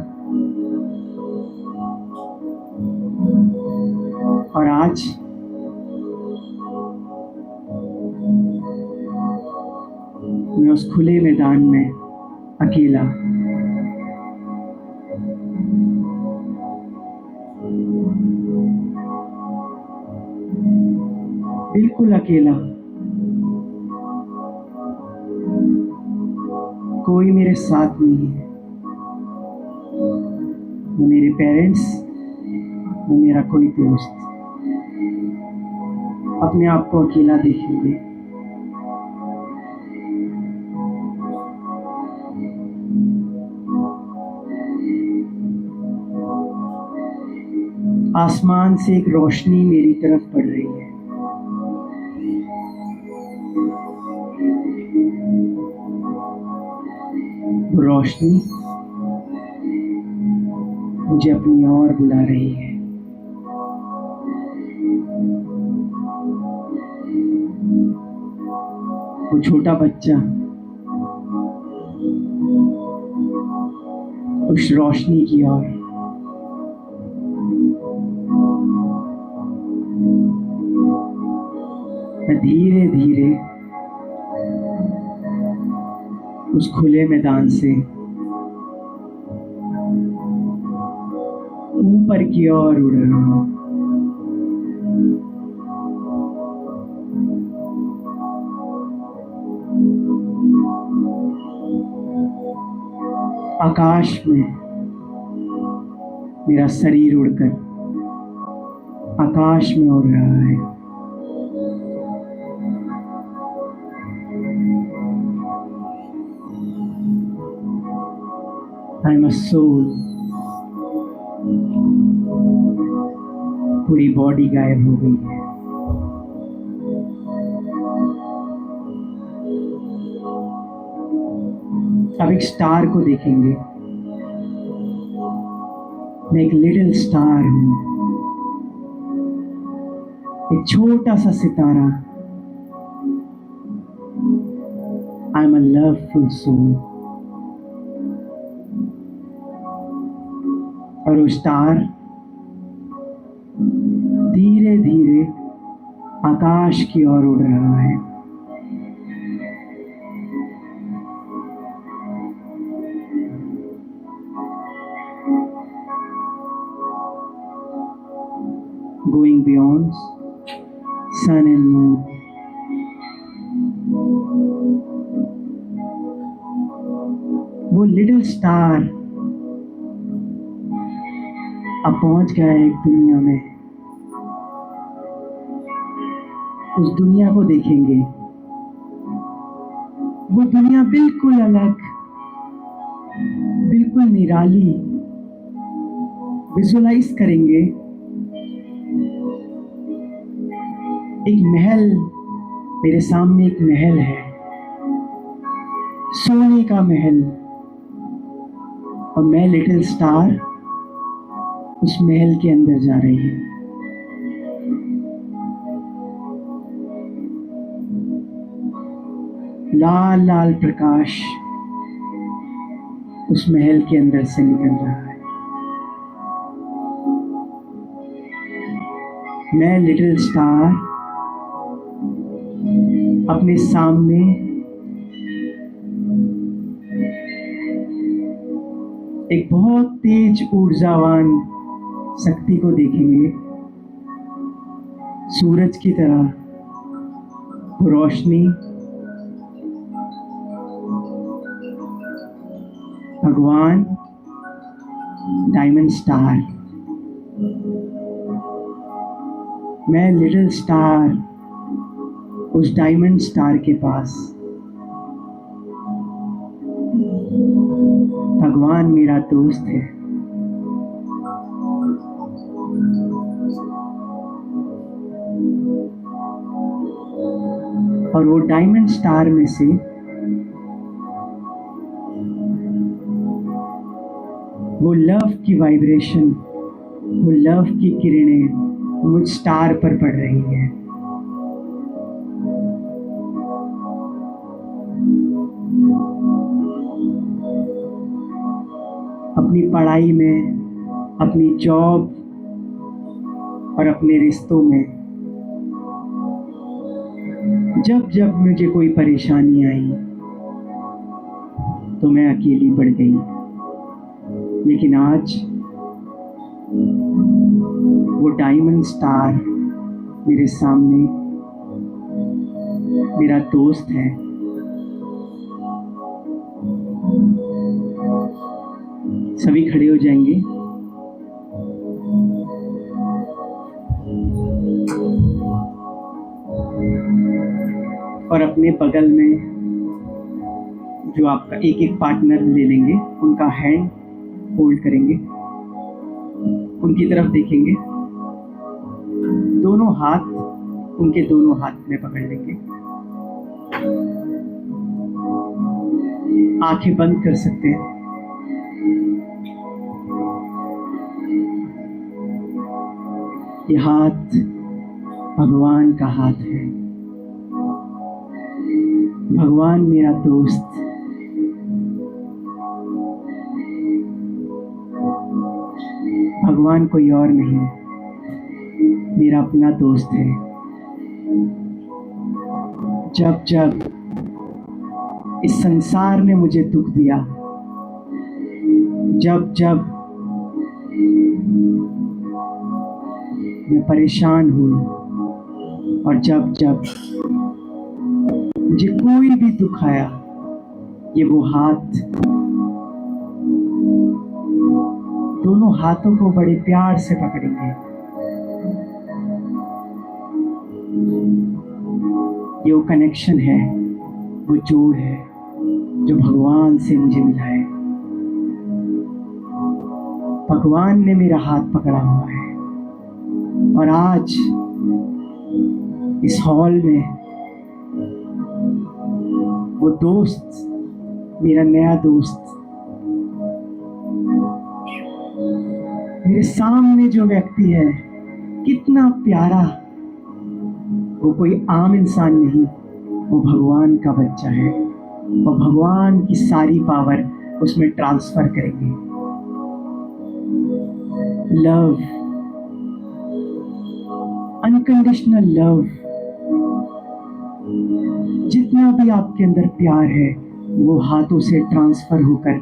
Speaker 4: और आज मैं उस खुले मैदान में अकेला, बिल्कुल अकेला। कोई मेरे साथ नहीं है, न मेरे पेरेंट्स, न मेरा कोई दोस्त। अपने आप को अकेला देखेंगे। आसमान से एक रोशनी मेरी तरफ पड़ रही है। वो रोशनी मुझे अपनी ओर बुला रही है। वो छोटा बच्चा उस रोशनी की ओर मैं धीरे धीरे उस खुले मैदान से ऊपर की ओर उड़ रहा हूं। आकाश में मेरा शरीर उड़कर आकाश में उड़ रहा है। I am a soul. पूरी बॉडी गायब हो गई है। अब एक स्टार को देखेंगे। मैं एक लिटिल स्टार हूं, एक छोटा सा सितारा। I am a loveful soul. और वो स्टार धीरे धीरे आकाश की ओर उड़ रहा है। Going beyond sun and moon. वो लिटिल स्टार अब पहुंच गया है एक दुनिया में। उस दुनिया को देखेंगे। वो दुनिया बिल्कुल अलग, बिल्कुल निराली। विजुअलाइज करेंगे एक महल, मेरे सामने एक महल है, सोने का महल। और मैं लिटिल स्टार उस महल के अंदर जा रही हूँ। लाल लाल प्रकाश उस महल के अंदर से निकल रहा है। मैं लिटिल स्टार अपने सामने एक बहुत तेज ऊर्जावान शक्ति को देखेंगे। सूरज की तरह वो रोशनी भगवान डायमंड स्टार। मैं लिटिल स्टार उस डायमंड स्टार के पास। भगवान मेरा दोस्त है। और वो डायमंड स्टार में से वो लव की वाइब्रेशन, वो लव की किरणें मुझ स्टार पर पड़ रही है। अपनी पढ़ाई में, अपनी जॉब और अपने रिश्तों में जब जब मुझे कोई परेशानी आई, तो मैं अकेली पड़ गई, लेकिन आज वो डायमंड स्टार मेरे सामने मेरा दोस्त है। सभी खड़े हो जाएंगे। और अपने बगल में जो आपका एक एक पार्टनर ले लेंगे, उनका हैंड होल्ड करेंगे, उनकी तरफ देखेंगे, दोनों हाथ उनके दोनों हाथ में पकड़ लेंगे, आंखें बंद कर सकते हैं। ये हाथ भगवान का हाथ है। भगवान मेरा दोस्त, भगवान कोई और नहीं, मेरा अपना दोस्त है। जब जब इस संसार ने मुझे दुख दिया, जब जब मैं परेशान हुई, और जब जब मुझे कोई भी दुख आया, ये वो हाथ दोनों हाथों को बड़े प्यार से पकड़ेंगे। ये वो कनेक्शन है, वो जोड़ है जो भगवान से मुझे मिला है। भगवान ने मेरा हाथ पकड़ा हुआ है, और आज इस हॉल में वो दोस्त, मेरा नया दोस्त, मेरे सामने जो व्यक्ति है, कितना प्यारा। वो कोई आम इंसान नहीं, वो भगवान का बच्चा है, और भगवान की सारी पावर उसमें ट्रांसफर करेंगे। लव, अनकंडीशनल लव, जितना भी आपके अंदर प्यार है, वो हाथों से ट्रांसफर होकर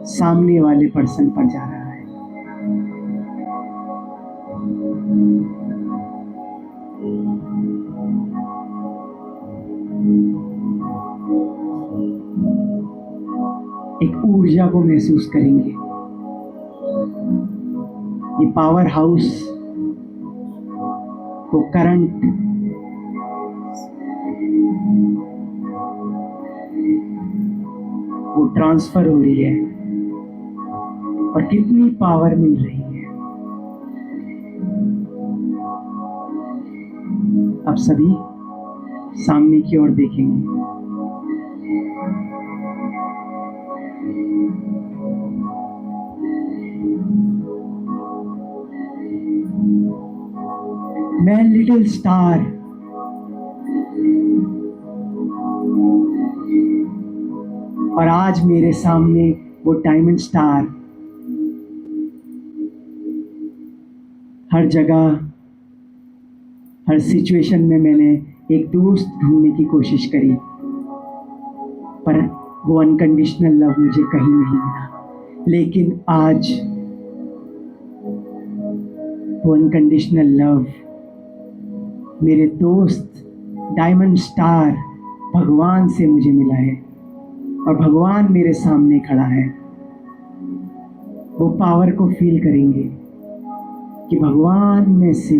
Speaker 4: सामने वाले पर्सन पर जा रहा है। एक ऊर्जा को महसूस करेंगे। ये पावर हाउस को करंट वो ट्रांसफर हो रही है, और कितनी पावर मिल रही है। अब सभी सामने की ओर देखेंगे। मैं लिटिल स्टार, और आज मेरे सामने वो डायमंड स्टार। हर जगह, हर सिचुएशन में मैंने एक दोस्त ढूंढने की कोशिश करी, पर वो अनकंडीशनल लव मुझे कहीं नहीं मिला। लेकिन आज वो अनकंडीशनल लव मेरे दोस्त डायमंड स्टार भगवान से मुझे मिला है, और भगवान मेरे सामने खड़ा है। वो पावर को फील करेंगे कि भगवान में से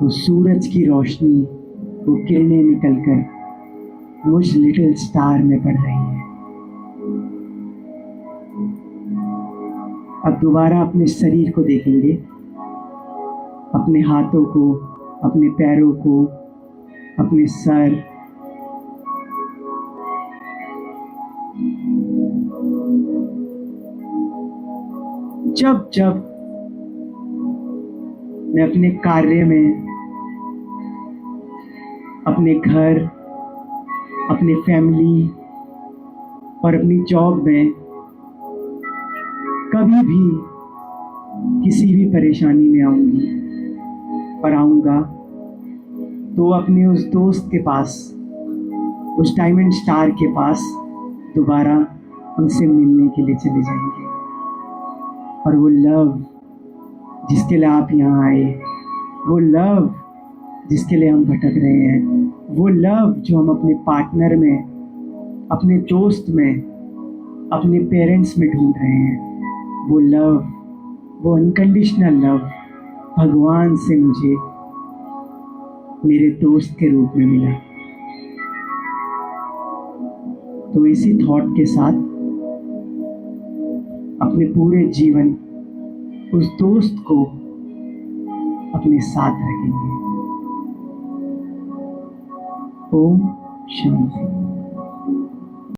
Speaker 4: वो सूरज की रोशनी, वो किरणें निकलकर मुझ लिटिल स्टार में पड़ रही है। अब दोबारा अपने शरीर को देखेंगे, अपने हाथों को, अपने पैरों को, अपने सर, जब जब मैं अपने कार्य में, अपने घर, अपने फैमिली और अपनी जॉब में कभी भी किसी भी परेशानी में आऊंगी और आऊंगा, तो अपने उस दोस्त के पास
Speaker 7: उस डायमंड स्टार के पास दोबारा उनसे मिलने के लिए चले जाएंगे। और वो लव जिसके लिए आप यहाँ आए, वो लव जिसके लिए हम भटक रहे हैं, वो लव जो हम अपने पार्टनर में, अपने दोस्त में, अपने पेरेंट्स में ढूंढ रहे हैं, वो लव, वो अनकंडीशनल लव भगवान से मुझे मेरे दोस्त के रूप में मिला। तो इसी थॉट के साथ अपने पूरे जीवन उस दोस्त को अपने साथ रखेंगे। ओम शांति।